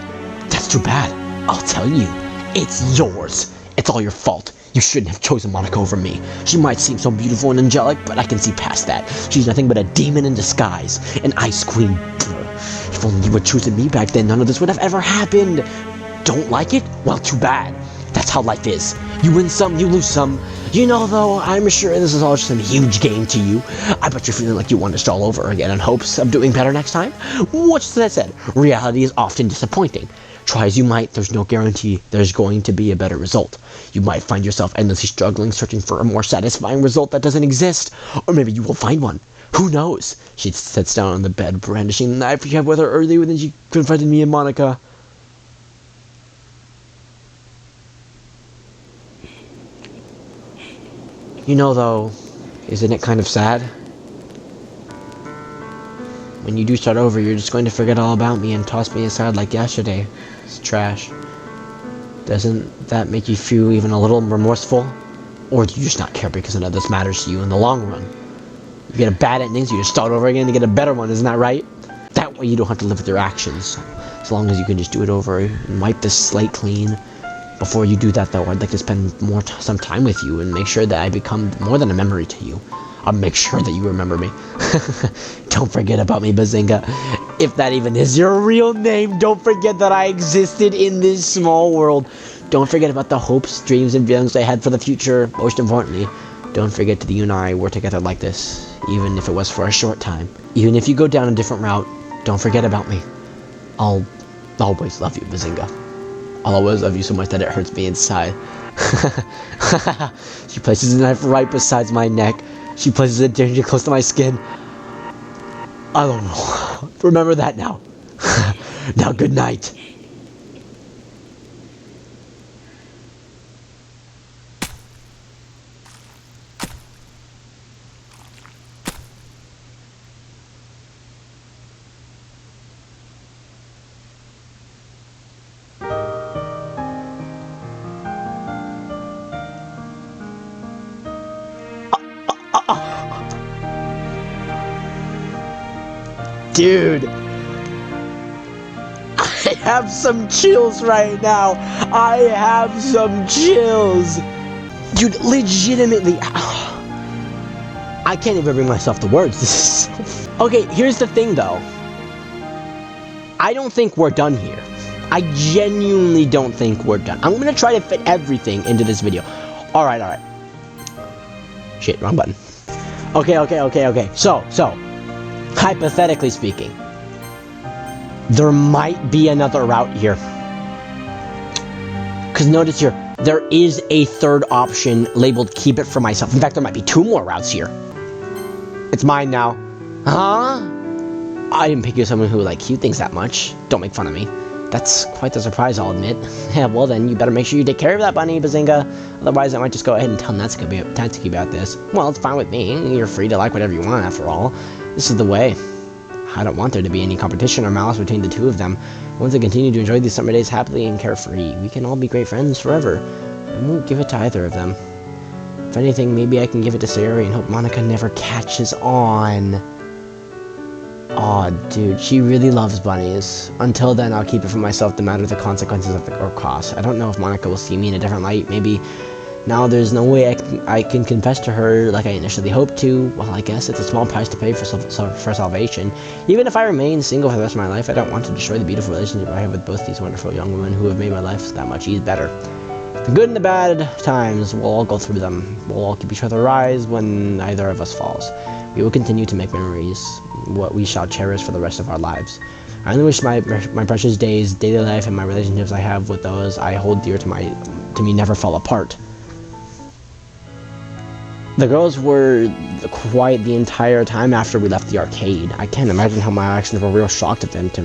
A: That's too bad. I'll tell you. It's yours. It's all your fault. You shouldn't have chosen Monica over me. She might seem so beautiful and angelic, but I can see past that. She's nothing but a demon in disguise. An ice queen. If only you had chosen me back then, none of this would have ever happened. Don't like it? Well, too bad. That's how life is. You win some, you lose some. You know, though, I'm sure this is all just some huge game to you. I bet you're feeling like you want to start all over again in hopes of doing better next time. What's that said? Reality is often disappointing. Try as you might, there's no guarantee there's going to be a better result. You might find yourself endlessly struggling, searching for a more satisfying result that doesn't exist. Or maybe you will find one. Who knows? She sits down on the bed, brandishing the knife she had with her earlier than she confronted me and Monica. You know, though, isn't it kind of sad? When you do start over, you're just going to forget all about me and toss me aside like yesterday. It's trash. Doesn't that make you feel even a little remorseful? Or do you just not care because none of this matters to you in the long run? You get a bad ending, so you just start over again to get a better one, isn't that right? That way you don't have to live with your actions. As long as you can just do it over and wipe this slate clean. Before you do that, though, I'd like to spend some time with you and make sure that I become more than a memory to you. I'll make sure that you remember me. Don't forget about me, Bazinga. If that even is your real name, don't forget that I existed in this small world. Don't forget about the hopes, dreams, and feelings I had for the future. Most importantly, don't forget that you and I were together like this, even if it was for a short time. Even if you go down a different route, don't forget about me. I'll always love you, Bazinga. I'll always love you so much that it hurts me inside. She places the knife right beside my neck. She places it dangerously close to my skin. I don't know. Remember that now. Now, good night. Dude, I have some chills right now. I have some chills. Dude, legitimately. I can't even bring myself to words. This is so... Okay, here's the thing, though. I don't think we're done here. I genuinely don't think we're done. I'm gonna try to fit everything into this video. Alright. Shit, wrong button. Okay. So, hypothetically speaking, there might be another route here. Because notice here, there is a third option labeled keep it for myself. In fact, there might be 2 more routes here. It's mine now. Huh? I didn't pick you as someone who like cute things that much. Don't make fun of me. That's quite the surprise, I'll admit. Yeah, well then, you better make sure you take care of that bunny, Bazinga. Otherwise, I might just go ahead and tell Natsuki about this. Well, it's fine with me. You're free to like whatever you want, after all. This is the way. I don't want there to be any competition or malice between the 2 of them. Once I continue to enjoy these summer days happily and carefree, we can all be great friends forever. I won't give it to either of them. If anything, maybe I can give it to Sayori and hope Monica never catches on. Aw, dude, she really loves bunnies. Until then, I'll keep it for myself no matter the consequences of or cost. I don't know if Monica will see me in a different light. Maybe now there's no way I can confess to her like I initially hoped to. Well, I guess it's a small price to pay for salvation. Even if I remain single for the rest of my life, I don't want to destroy the beautiful relationship I have with both these wonderful young women who have made my life that much better. The good and the bad times, we'll all go through them. We'll all keep each other rise when neither of us falls. We will continue to make memories, what we shall cherish for the rest of our lives. I only wish my precious days, daily life, and my relationships I have with those I hold dear to me never fall apart. The girls were quiet the entire time after we left the arcade. I can't imagine how my actions were real shock to them to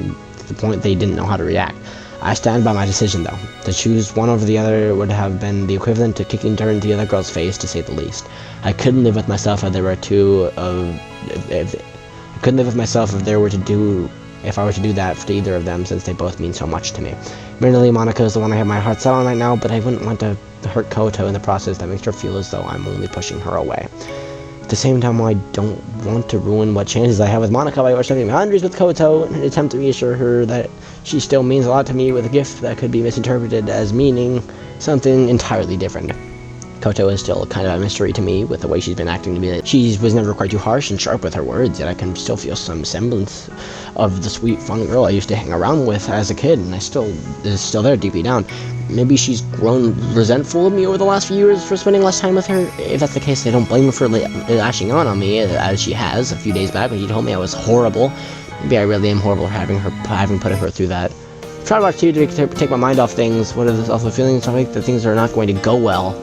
A: the point they didn't know how to react. I stand by my decision though. To choose one over the other would have been the equivalent to kicking dirt into the other girl's face, to say the least. I couldn't live with myself if there were two of... I couldn't live with myself if I were to do that for either of them, since they both mean so much to me. Admittedly, Monica is the one I have my heart set on right now, but I wouldn't want to hurt Koto in the process. That makes her feel as though I'm only pushing her away. At the same time, I don't want to ruin what chances I have with Monica by setting boundaries with Koto in an attempt to reassure her that she still means a lot to me with a gift that could be misinterpreted as meaning something entirely different. Koto is still kind of a mystery to me with the way she's been acting to me. She was never quite too harsh and sharp with her words, yet I can still feel some semblance of the sweet, fun girl I used to hang around with as a kid, and is still there deeply down. Maybe she's grown resentful of me over the last few years for spending less time with her. If that's the case, I don't blame her for lashing out on me, as she has a few days back when she told me I was horrible. Maybe I really am horrible for having put her through that. I try to watch TV to take my mind off things. What are the awful feelings? I think that things are not going to go well.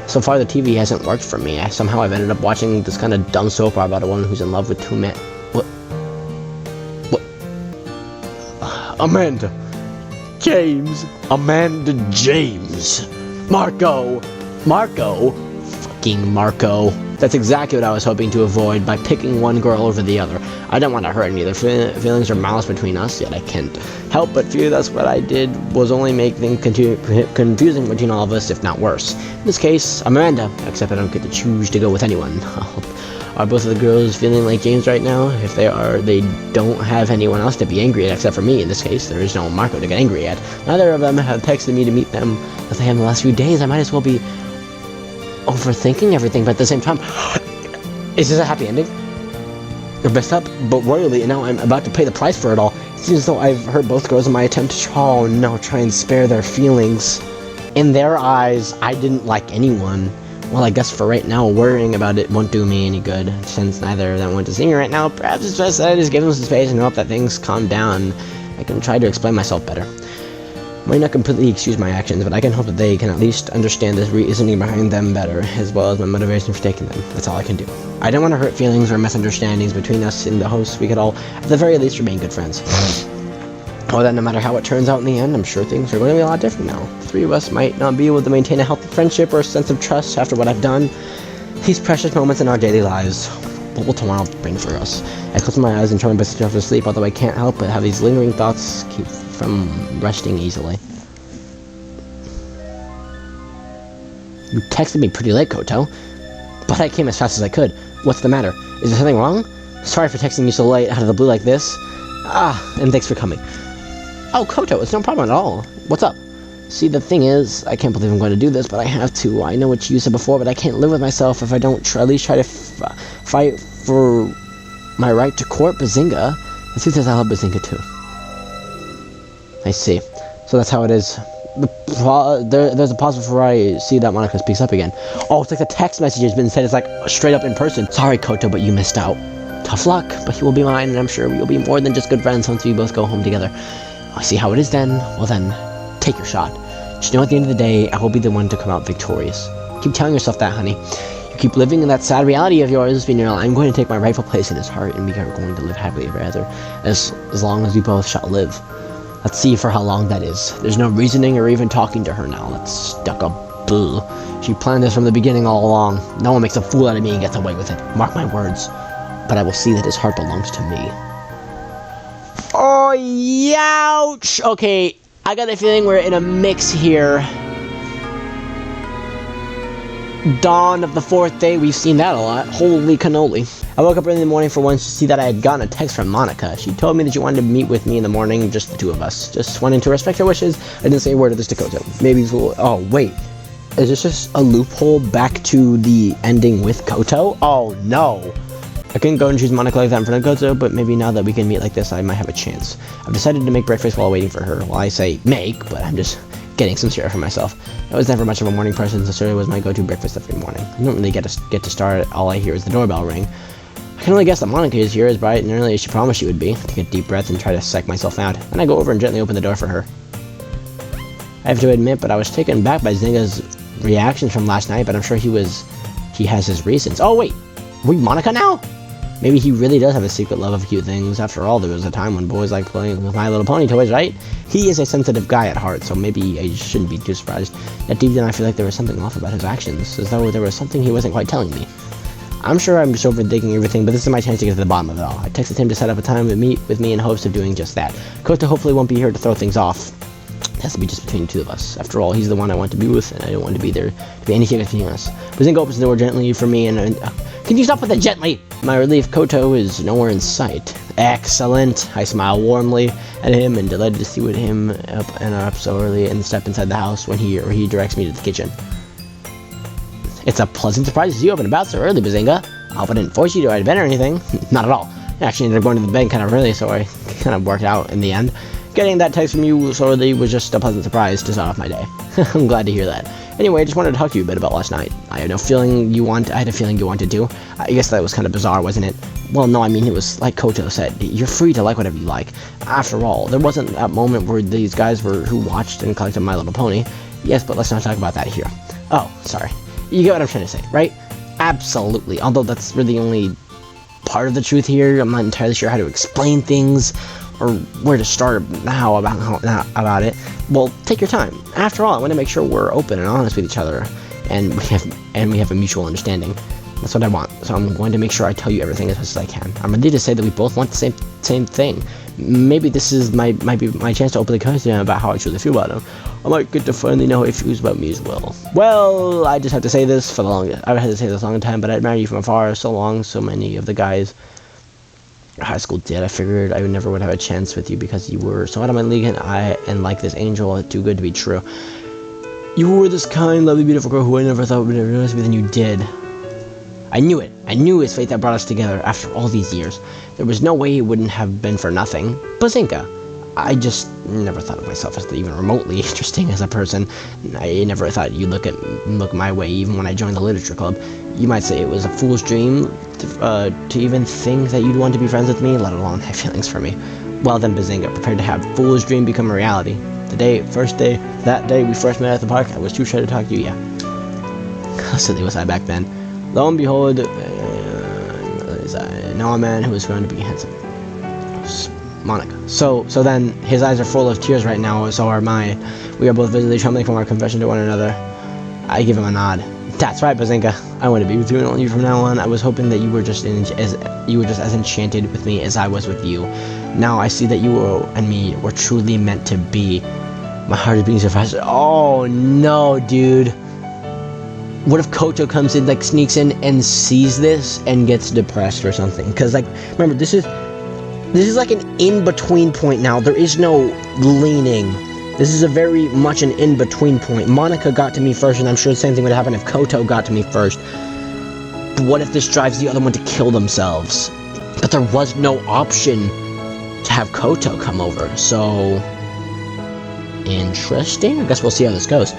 A: So far, the TV hasn't worked for me. Somehow I've ended up watching this kind of dumb soap opera about a woman who's in love with two men. What? Amanda. James. Amanda James. Marco. Fucking Marco. That's exactly what I was hoping to avoid by picking one girl over the other. I don't want to hurt any of their feelings or malice between us, yet I can't help but fear that's what I did was only make things confusing between all of us, if not worse. In this case, I'm Amanda, except I don't get to choose to go with anyone. Are both of the girls feeling like James right now? If they are, they don't have anyone else to be angry at except for me. In this case, there is no Marco to get angry at. Neither of them have texted me to meet them as they have in the last few days. I might as well be overthinking everything, but at the same time, is this a happy ending? They're messed up, but royally, and now I'm about to pay the price for it all. It seems as though I've hurt both girls in my attempt to try and spare their feelings. In their eyes, I didn't like anyone. Well, I guess for right now, worrying about it won't do me any good, since neither of them want to see me right now. Perhaps it's best that I just give them some space and hope that things calm down. I can try to explain myself better. Might not completely excuse my actions, but I can hope that they can at least understand the reasoning behind them better, as well as my motivation for taking them. That's all I can do. I don't want to hurt feelings or misunderstandings between us in the hopes we could all, at the very least, remain good friends. Oh, that no matter how it turns out in the end, I'm sure things are going to be a lot different now. The three of us might not be able to maintain a healthy friendship or a sense of trust after what I've done. These precious moments in our daily lives. What will tomorrow bring for us? I close my eyes and try my best to drift to sleep, although I can't help but have these lingering thoughts keep from resting easily. You texted me pretty late, Koto, but I came as fast as I could. What's the matter? Is there something wrong? Sorry for texting you so late out of the blue like this. And thanks for coming. Oh, Koto, it's no problem at all. What's up? See, the thing is, I can't believe I'm going to do this, but I have to. I know what you said before, but I can't live with myself if I don't at least try to fight for my right to court Bazinga. The truth is, I love Bazinga too. I see. So that's how it is. There's a pause before I see that Monica speaks up again. Oh, it's like the text message has been said. It's like straight up in person. Sorry, Koto, but you missed out. Tough luck, but he will be mine, and I'm sure we will be more than just good friends once we both go home together. I see how it is then. Well then, take your shot. Just know at the end of the day, I will be the one to come out victorious. Keep telling yourself that, honey. You keep living in that sad reality of yours, Vinero. I'm going to take my rightful place in his heart, and we are going to live happily ever after, as long as we both shall live. Let's see for how long that is. There's no reasoning or even talking to her now. That's stuck up. Boo. She planned this from the beginning all along. No one makes a fool out of me and gets away with it. Mark my words. But I will see that his heart belongs to me. Oh, youch! Okay, I got a feeling we're in a mix here. Dawn of the fourth day, we've seen that a lot. Holy cannoli. I woke up early in the morning for once to see that I had gotten a text from Monica. She told me that she wanted to meet with me in the morning, just the two of us. Just wanting to respect her wishes. I didn't say a word of this to Koto. Maybe we'll... Oh, wait. Is this just a loophole back to the ending with Koto? Oh, no. I couldn't go and choose Monica like that in front of Koto, but maybe now that we can meet like this, I might have a chance. I've decided to make breakfast while waiting for her. Well, I say make, but I'm just getting some cereal for myself. I was never much of a morning person, so cereal was my go-to breakfast every morning. I don't really get to start. All I hear is the doorbell ring. I can only guess that Monica is here as bright and early as she promised she would be. Take a deep breath and try to psych myself out. Then I go over and gently open the door for her. I have to admit, but I was taken back by Zinga's reactions from last night, but I'm sure he was he has his reasons. Oh, wait. Are we Monica now? Maybe he really does have a secret love of cute things. After all, there was a time when boys liked playing with My Little Pony toys, right? He is a sensitive guy at heart, so maybe I shouldn't be too surprised. Yet deep down I feel like there was something off about his actions, as though there was something he wasn't quite telling me. I'm sure I'm just overthinking everything, but this is my chance to get to the bottom of it all. I texted him to set up a time to meet with me in hopes of doing just that. Kota hopefully won't be here to throw things off. It has to be just between the two of us. After all, he's the one I want to be with, and I don't want to be there to be anything between us. Bazinga opens the door gently for me, and can you stop with the gently? My relief, Koto is nowhere in sight. Excellent. I smile warmly at him and delighted to see him up so early and step inside the house when he directs me to the kitchen. It's a pleasant surprise to see you up and about so early, Bazinga. I hope I didn't force you to ride to bed or anything. Not at all. I actually ended up going to the bed kind of early, so I kind of worked out in the end. Getting that text from you so early was just a pleasant surprise to start off my day. I'm glad to hear that. Anyway, I just wanted to talk to you a bit about last night. I had a feeling you wanted to. I guess that was kind of bizarre, wasn't it? Well, no, I mean, it was like Koto said. You're free to like whatever you like. After all, there wasn't that moment where these guys who watched and collected My Little Pony. Yes, but let's not talk about that here. Oh, sorry. You get what I'm trying to say, right? Absolutely. Although that's really the only part of the truth here. I'm not entirely sure how to explain things or where to start now about it. Well, take your time. After all, I want to make sure we're open and honest with each other, and we have a mutual understanding. That's what I want. So I'm going to make sure I tell you everything as best as I can. I'm ready to say that we both want the same thing. Maybe this is might be my chance to openly confess to him about how I truly feel about him. I might get to finally know how he feels about me as well. Well, I just have to say this for the longest. I've had to say this a long time, but I admire you from afar so long. So many of the guys high school did. I figured I never would have a chance with you because you were so out of my league, and like this angel, too good to be true. You were this kind, lovely, beautiful girl who I never thought would ever notice me than you did. I knew it. I knew his fate that brought us together after all these years. There was no way it wouldn't have been for nothing. Bazinga, I just never thought of myself as even remotely interesting as a person. I never thought you'd look my way even when I joined the literature club. You might say it was a fool's dream to even think that you'd want to be friends with me, let alone have feelings for me. Well then, Bazinga, prepared to have fool's dream become a reality. That day we first met at the park, I was too shy to talk to you, yeah. How silly was I back then? Lo and behold, now a man who is going to be handsome. Monica. So then, his eyes are full of tears right now, so are mine. We are both visibly trembling from our confession to one another. I give him a nod. That's right, Bazinga. I want to be with you and only you from now on. I was hoping that you were just as enchanted with me as I was with you. Now I see that you and me were truly meant to be. My heart is beating so fast. Oh no, dude. What if Koto comes in, like, sneaks in and sees this and gets depressed or something? Because, like, remember, this is like an in-between point now. There is no leaning. This is a very much an in-between point. Monica got to me first, and I'm sure the same thing would happen if Koto got to me first. But what if this drives the other one to kill themselves? But there was no option to have Koto come over, so... interesting? I guess we'll see how this goes.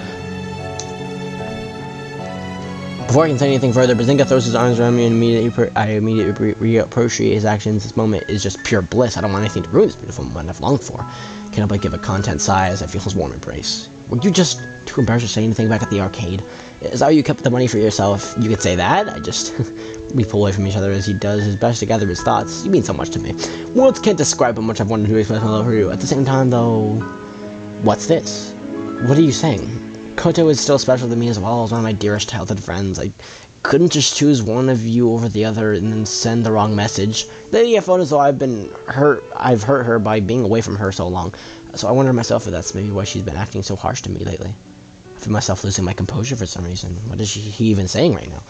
A: Before I can say anything further, Bazinga throws his arms around me and I immediately appreciate his actions. This moment is just pure bliss. I don't want anything to ruin this beautiful moment I've longed for. Can't help but give a content sigh as I feel his warm embrace. Were you just too embarrassed to say anything back at the arcade? Is that how you kept the money for yourself? You could say that. We pull away from each other as he does his best to gather his thoughts. You mean so much to me. Words can't describe how much I've wanted to express my love for you. At the same time, though, what's this? What are you saying? Koto is still special to me as well as one of my dearest childhood friends. I couldn't just choose one of you over the other and then send the wrong message. Lately I felt as though I've hurt her by being away from her so long. So I wonder myself if that's maybe why she's been acting so harsh to me lately. I feel myself losing my composure for some reason. What is he even saying right now?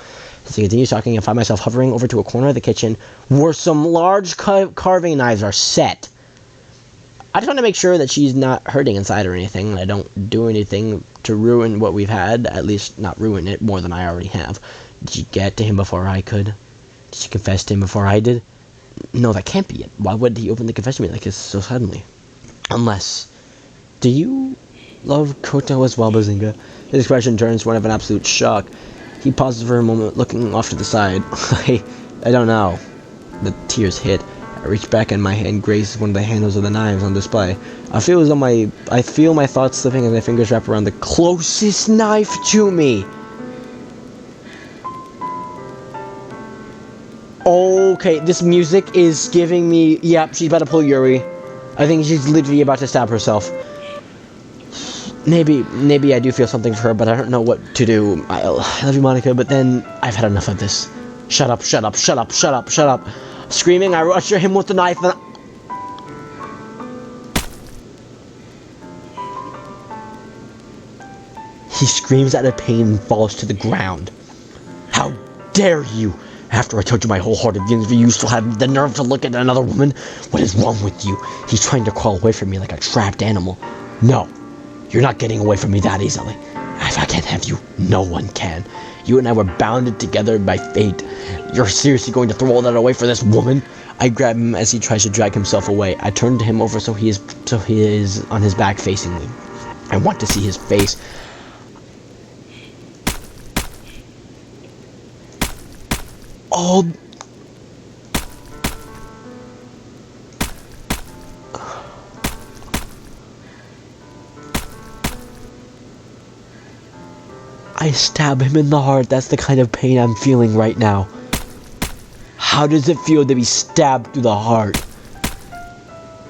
A: As he continues talking, I find myself hovering over to a corner of the kitchen where some large carving knives are set. I just want to make sure that she's not hurting inside or anything, and I don't do anything to ruin what we've had, at least not ruin it more than I already have. Did she get to him before I could? Did she confess to him before I did? No, that can't be it. Why would he open the confession to me like this so suddenly? Unless... Do you love Koto as well, Bazinga? His expression turns one of an absolute shock. He pauses for a moment, looking off to the side. I don't know. The tears hit. I reach back and my hand grazes one of the handles of the knives on display. I feel my thoughts slipping as my fingers wrap around the closest knife to me. Okay, this music is giving me... Yep, she's about to pull Yuri. I think she's literally about to stab herself. Maybe I do feel something for her, but I don't know what to do. I love you, Monica, but then I've had enough of this. Shut up, shut up, shut up, shut up, shut up. Screaming, I rush him with the knife and... He screams out of pain and falls to the ground. How dare you! After I told you my wholehearted feelings for you, still have the nerve to look at another woman? What is wrong with you? He's trying to crawl away from me like a trapped animal. No, you're not getting away from me that easily. If I can't have you, no one can. You and I were bounded together by fate. You're seriously going to throw all that away for this woman? I grab him as he tries to drag himself away. I turn to him over so he is on his back facing me. I want to see his face. Oh. I stab him in the heart. That's the kind of pain I'm feeling right now. How does it feel to be stabbed through the heart?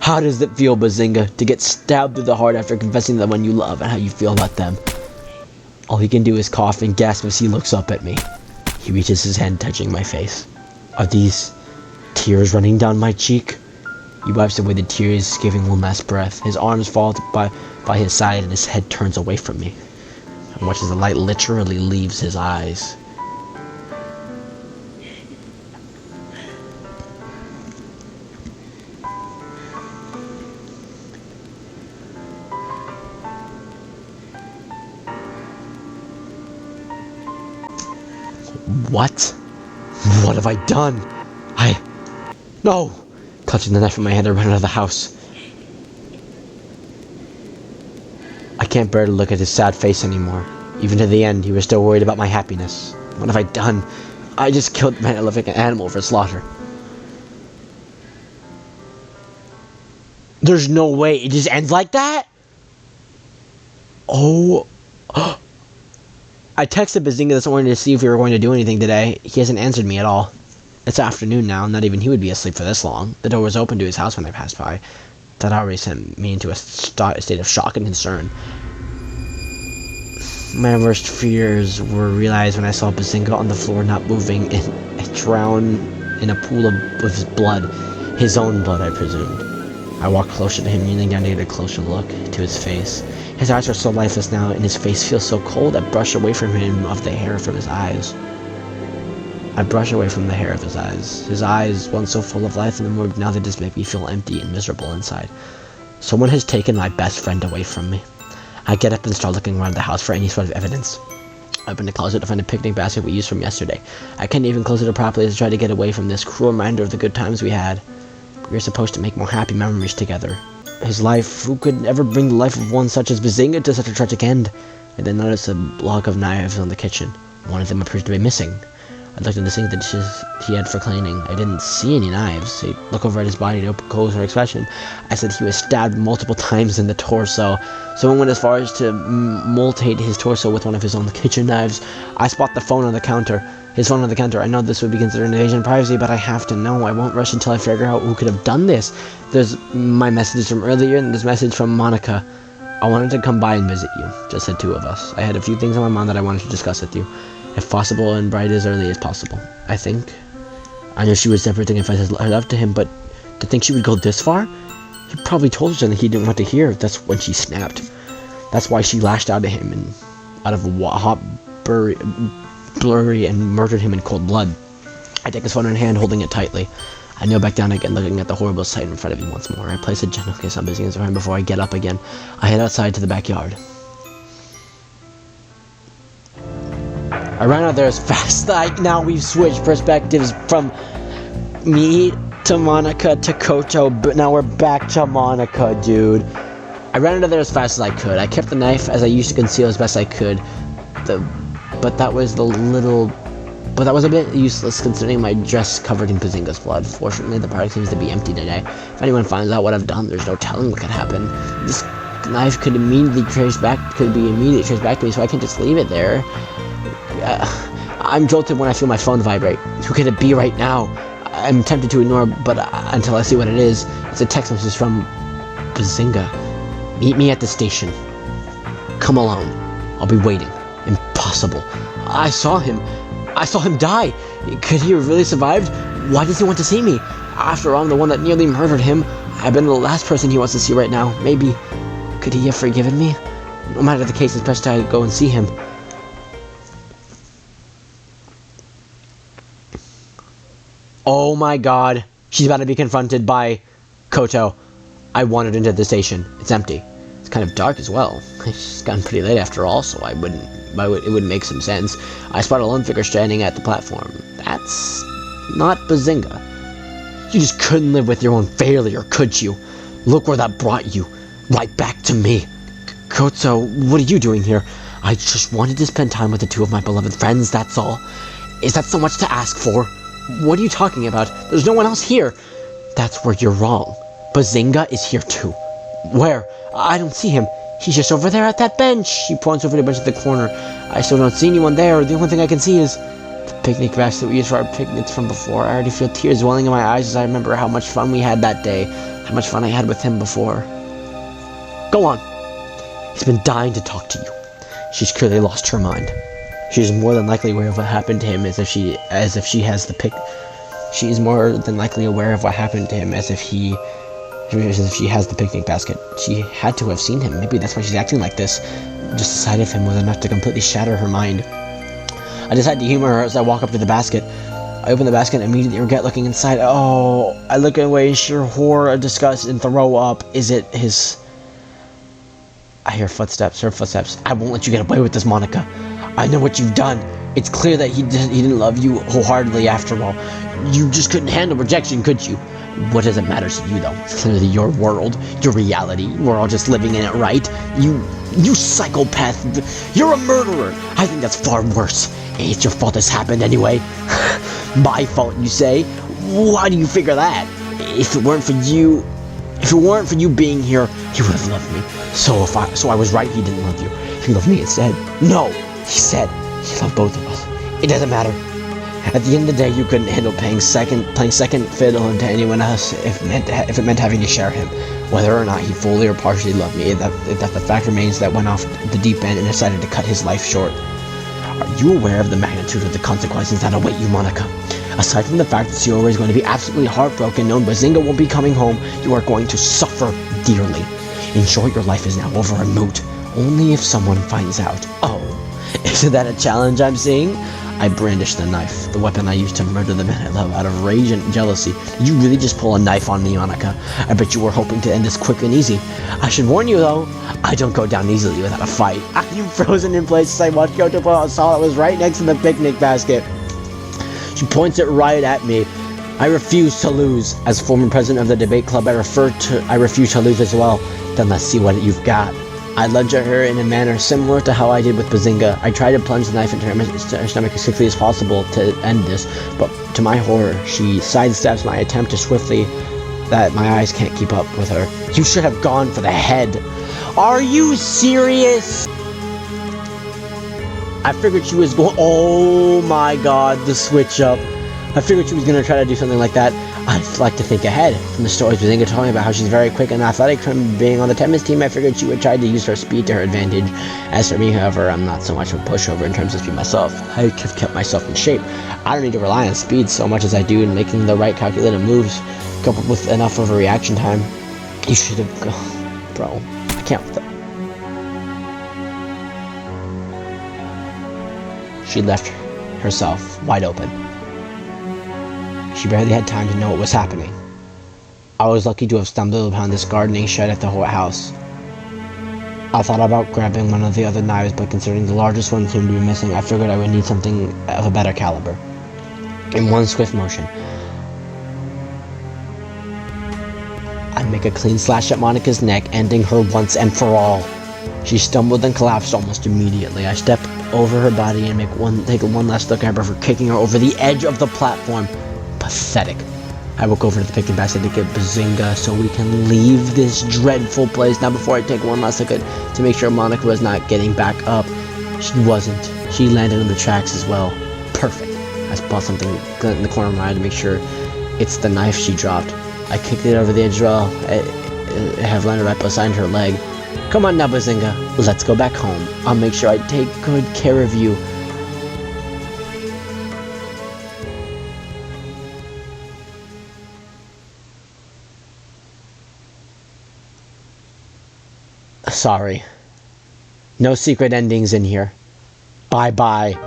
A: How does it feel, Bazinga, to get stabbed through the heart after confessing to the one you love and how you feel about them? All he can do is cough and gasp as he looks up at me. He reaches his hand, touching my face. Are these tears running down my cheek? He wipes away the tears, giving one last breath. His arms fall by his side and his head turns away from me. I watch as the light literally leaves his eyes. What? What have I done? No! Clutching the knife in my hand, I run out of the house. I can't bear to look at his sad face anymore. Even to the end, he was still worried about my happiness. What have I done? I just killed an elephant animal for slaughter. There's no way it just ends like that? Oh. I texted Bazinga this morning to see if we were going to do anything today. He hasn't answered me at all. It's afternoon now, not even he would be asleep for this long. The door was open to his house when I passed by. That already sent me into a state of shock and concern. My worst fears were realized when I saw Bazinga on the floor not moving and drown in a pool of his blood. His own blood, I presumed. I walked closer to him, kneeling down to get a closer look to his face. His eyes are so lifeless now, and his face feels so cold, I brush away from him of the hair from his eyes. I brush away from the hair of his eyes. His eyes, once so full of life in the morgue, now they just make me feel empty and miserable inside. Someone has taken my best friend away from me. I get up and start looking around the house for any sort of evidence. I open the closet to find a picnic basket we used from yesterday. I can't even close it properly as I try to get away from this cruel reminder of the good times we had. We were supposed to make more happy memories together. His life, who could ever bring the life of one such as Bazinga to such a tragic end? I then noticed a block of knives on the kitchen. One of them appeared to be missing. I looked in the sink, the dishes he had for cleaning. I didn't see any knives. I looked over at his body to compose her expression. I said he was stabbed multiple times in the torso. Someone went as far as to mutilate his torso with one of his own kitchen knives. I spot the phone on the counter. His phone on the counter. I know this would be considered an invasion of privacy, but I have to know. I won't rush until I figure out who could have done this. There's my messages from earlier, and this message from Monica. I wanted to come by and visit you. Just the two of us. I had a few things on my mind that I wanted to discuss with you. If possible, and bright as early as possible. I think. I know she was everything if I said her love to him, but to think she would go this far? He probably told her something he didn't want to hear. That's when she snapped. That's why she lashed out at him and out of a hot blurry and murdered him in cold blood. I take his phone in hand, holding it tightly. I kneel back down again, looking at the horrible sight in front of me once more. I place a gentle kiss on Bazinga's arm before I get up again. I head outside to the backyard. I ran out there as fast. Now we've switched perspectives from me to Monica to Kocho, but now we're back to Monica, dude. I ran out of there as fast as I could. I kept the knife as I used to conceal as best I could. But that was a bit useless considering my dress covered in Bazinga's blood. Fortunately, the park seems to be empty today. If anyone finds out what I've done, there's no telling what could happen. This knife could be immediately traced back to me, so I can't just leave it there. I'm jolted when I feel my phone vibrate. Who could it be right now? I'm tempted to ignore, but until I see what it is. It's a text message from Bazinga. Meet me at the station. Come alone. I'll be waiting. Impossible. I saw him die. Could he have really survived? Why does he want to see me? After all, I'm the one that nearly murdered him. I've been the last person he wants to see right now. Maybe. Could he have forgiven me? No matter the case, it's best I go and see him. Oh my god. She's about to be confronted by Koto. I wandered into the station. It's empty. It's kind of dark as well. It's gotten pretty late after all, so it would make some sense. I spot a lone figure standing at the platform. That's not Bazinga. You just couldn't live with your own failure, could you? Look where that brought you. Right back to me. Koto, what are you doing here? I just wanted to spend time with the two of my beloved friends, that's all. Is that so much to ask for? What are you talking about? There's no one else here. That's where you're wrong. Bazinga is here too. Where? I don't see him. He's just over there at that bench. She points over the bench at the corner. I still don't see anyone there. The only thing I can see is the picnic basket we used for our picnics from before. I already feel tears welling in my eyes as I remember how much fun we had that day. How much fun I had with him before. Go on. He's been dying to talk to you. She's clearly lost her mind. She's more than likely aware of what happened to him as if she has the pic. She's more than likely aware of what happened to him as if she has the picnic basket. She had to have seen him. Maybe that's why she's acting like this. Just the sight of him was enough to completely shatter her mind. I decide to humor her as I walk up to the basket. I open the basket and immediately regret looking inside. Oh, I look away in sheer horror, disgust, and throw up. Is it his... I hear footsteps, her footsteps. I won't let you get away with this, Monica. I know what you've done. It's clear that he didn't love you wholeheartedly after all. You just couldn't handle rejection, could you? What does it matter to you, though? It's clearly your world, your reality. We're all just living in it, right? You psychopath. You're a murderer. I think that's far worse. It's your fault this happened anyway. My fault, you say? Why do you figure that? If it weren't for you being here, he would have loved me. So I was right, he didn't love you. He loved me instead. No, he said he loved both of us. It doesn't matter. At the end of the day, you couldn't handle playing second fiddle to anyone else if it meant having to share him. Whether or not he fully or partially loved me, that the fact remains that went off the deep end and decided to cut his life short. Are you aware of the magnitude of the consequences that await you, Monica? Aside from the fact that Shiora is going to be absolutely heartbroken knowing Bazinga won't be coming home, you are going to suffer dearly. In short, your life is now over and moot. Only if someone finds out. Oh, isn't that a challenge I'm seeing? I brandish the knife, the weapon I used to murder the man I love out of rage and jealousy. Did you really just pull a knife on me, Monica? I bet you were hoping to end this quick and easy. I should warn you, though, I don't go down easily without a fight. I'm frozen in place as I watched Koto pull out a saw that was right next to the picnic basket. She points it right at me. I refuse to lose. As former president of the debate club, I refuse to lose as well. Then let's see what you've got. I lunge at her in a manner similar to how I did with Bazinga. I try to plunge the knife into her stomach as quickly as possible to end this, but to my horror, she sidesteps my attempt as swiftly that my eyes can't keep up with her. You should have gone for the head. Are you serious? I figured she was going... Oh my god, the switch up. I figured she was going to try to do something like that. I'd like to think ahead. From the stories Bazinga told me about how she's very quick and athletic from being on the tennis team, I figured she would try to use her speed to her advantage. As for me, however, I'm not so much of a pushover in terms of speed myself. I have kept myself in shape. I don't need to rely on speed so much as I do in making the right calculated moves, coupled with enough of a reaction time. You should have gone... Bro, I can't... She left herself wide open. She barely had time to know what was happening. I was lucky to have stumbled upon this gardening shed at the house. I thought about grabbing one of the other knives, but considering the largest one seemed to be missing, I figured I would need something of a better caliber. In one swift motion, I make a clean slash at Monica's neck, ending her once and for all. She stumbled and collapsed almost immediately. I step over her body and take one last look at her before kicking her over the edge of the platform. Pathetic. I walk over to the picnic basket to get Bazinga so we can leave this dreadful place. Now before I take one last look to make sure Monica was not getting back up. She wasn't. She landed on the tracks as well. Perfect. I spot something in the corner of my eye to make sure It's the knife she dropped. I kicked it over the edge rail. I have landed right beside her leg. Come on now, Bazinga. Let's go back home. I'll make sure I take good care of you. Sorry. No secret endings in here. Bye-bye.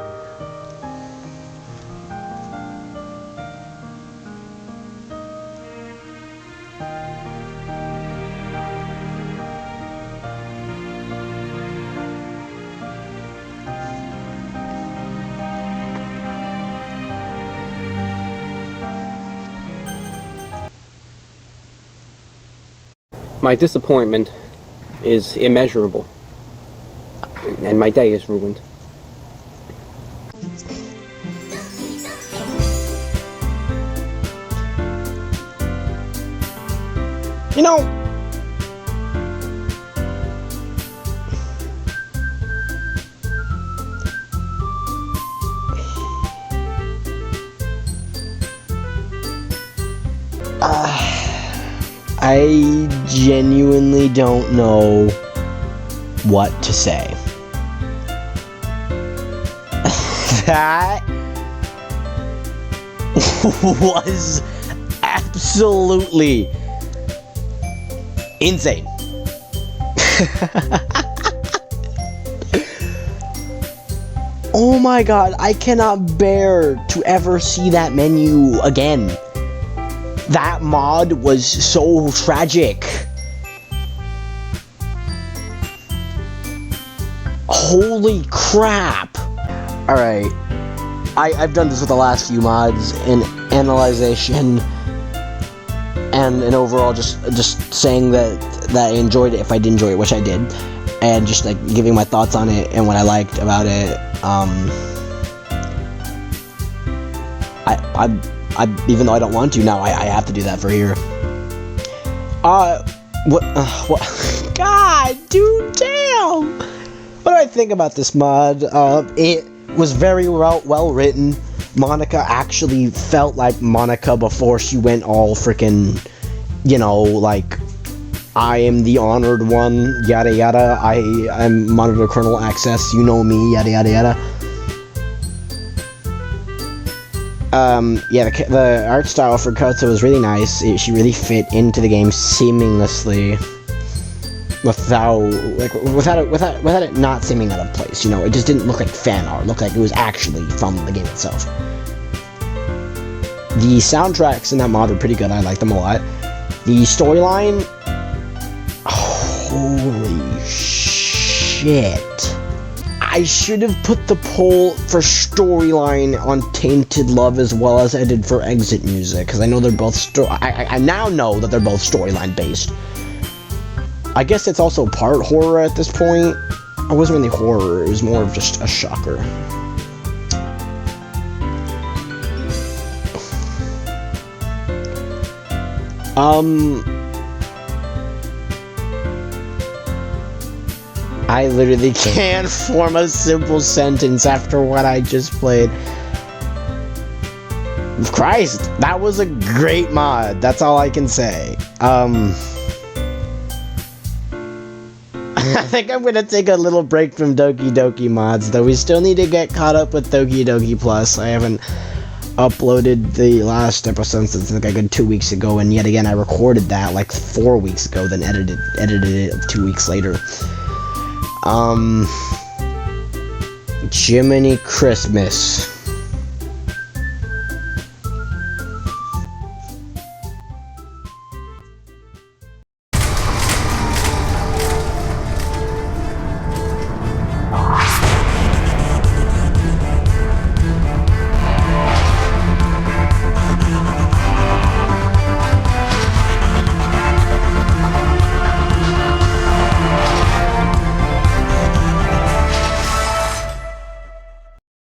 C: My disappointment is immeasurable, and my day is ruined.
A: You know, I genuinely don't know what to say. That was absolutely insane. Oh my god, I cannot bear to ever see that menu again. That mod was so tragic. Holy crap. Alright. I've done this with the last few mods in analyzation and overall just saying that I enjoyed it if I did enjoy it, which I did. And just like giving my thoughts on it and what I liked about it. I even though I don't want to now, I have to do that for here. What? God, dude, damn! What do I think about this mod? It was very well written. Monica actually felt like Monica before she went all freaking, you know, like, I am the honored one, yada yada, I'm monitor kernel access, you know me, yada yada yada. Yeah, the art style for Koto was really nice. She really fit into the game seamlessly, without it not seeming out of place. You know, it just didn't look like fan art. It looked like it was actually from the game itself. The soundtracks in that mod were pretty good. I liked them a lot. The storyline, holy shit. I should have put the poll for storyline on Tainted Love as well as I did for Exit Music, because I know they're both I now know that they're both storyline based. I guess it's also part horror at this point. It wasn't really horror, it was more of just a shocker. I literally can't form a simple sentence after what I just played. Christ, that was a great mod. That's all I can say. I think I'm gonna take a little break from Doki Doki mods, though we still need to get caught up with Doki Doki Plus. I haven't uploaded the last episode since like a good 2 weeks ago, and yet again I recorded that like 4 weeks ago, then edited it 2 weeks later. Jiminy Christmas.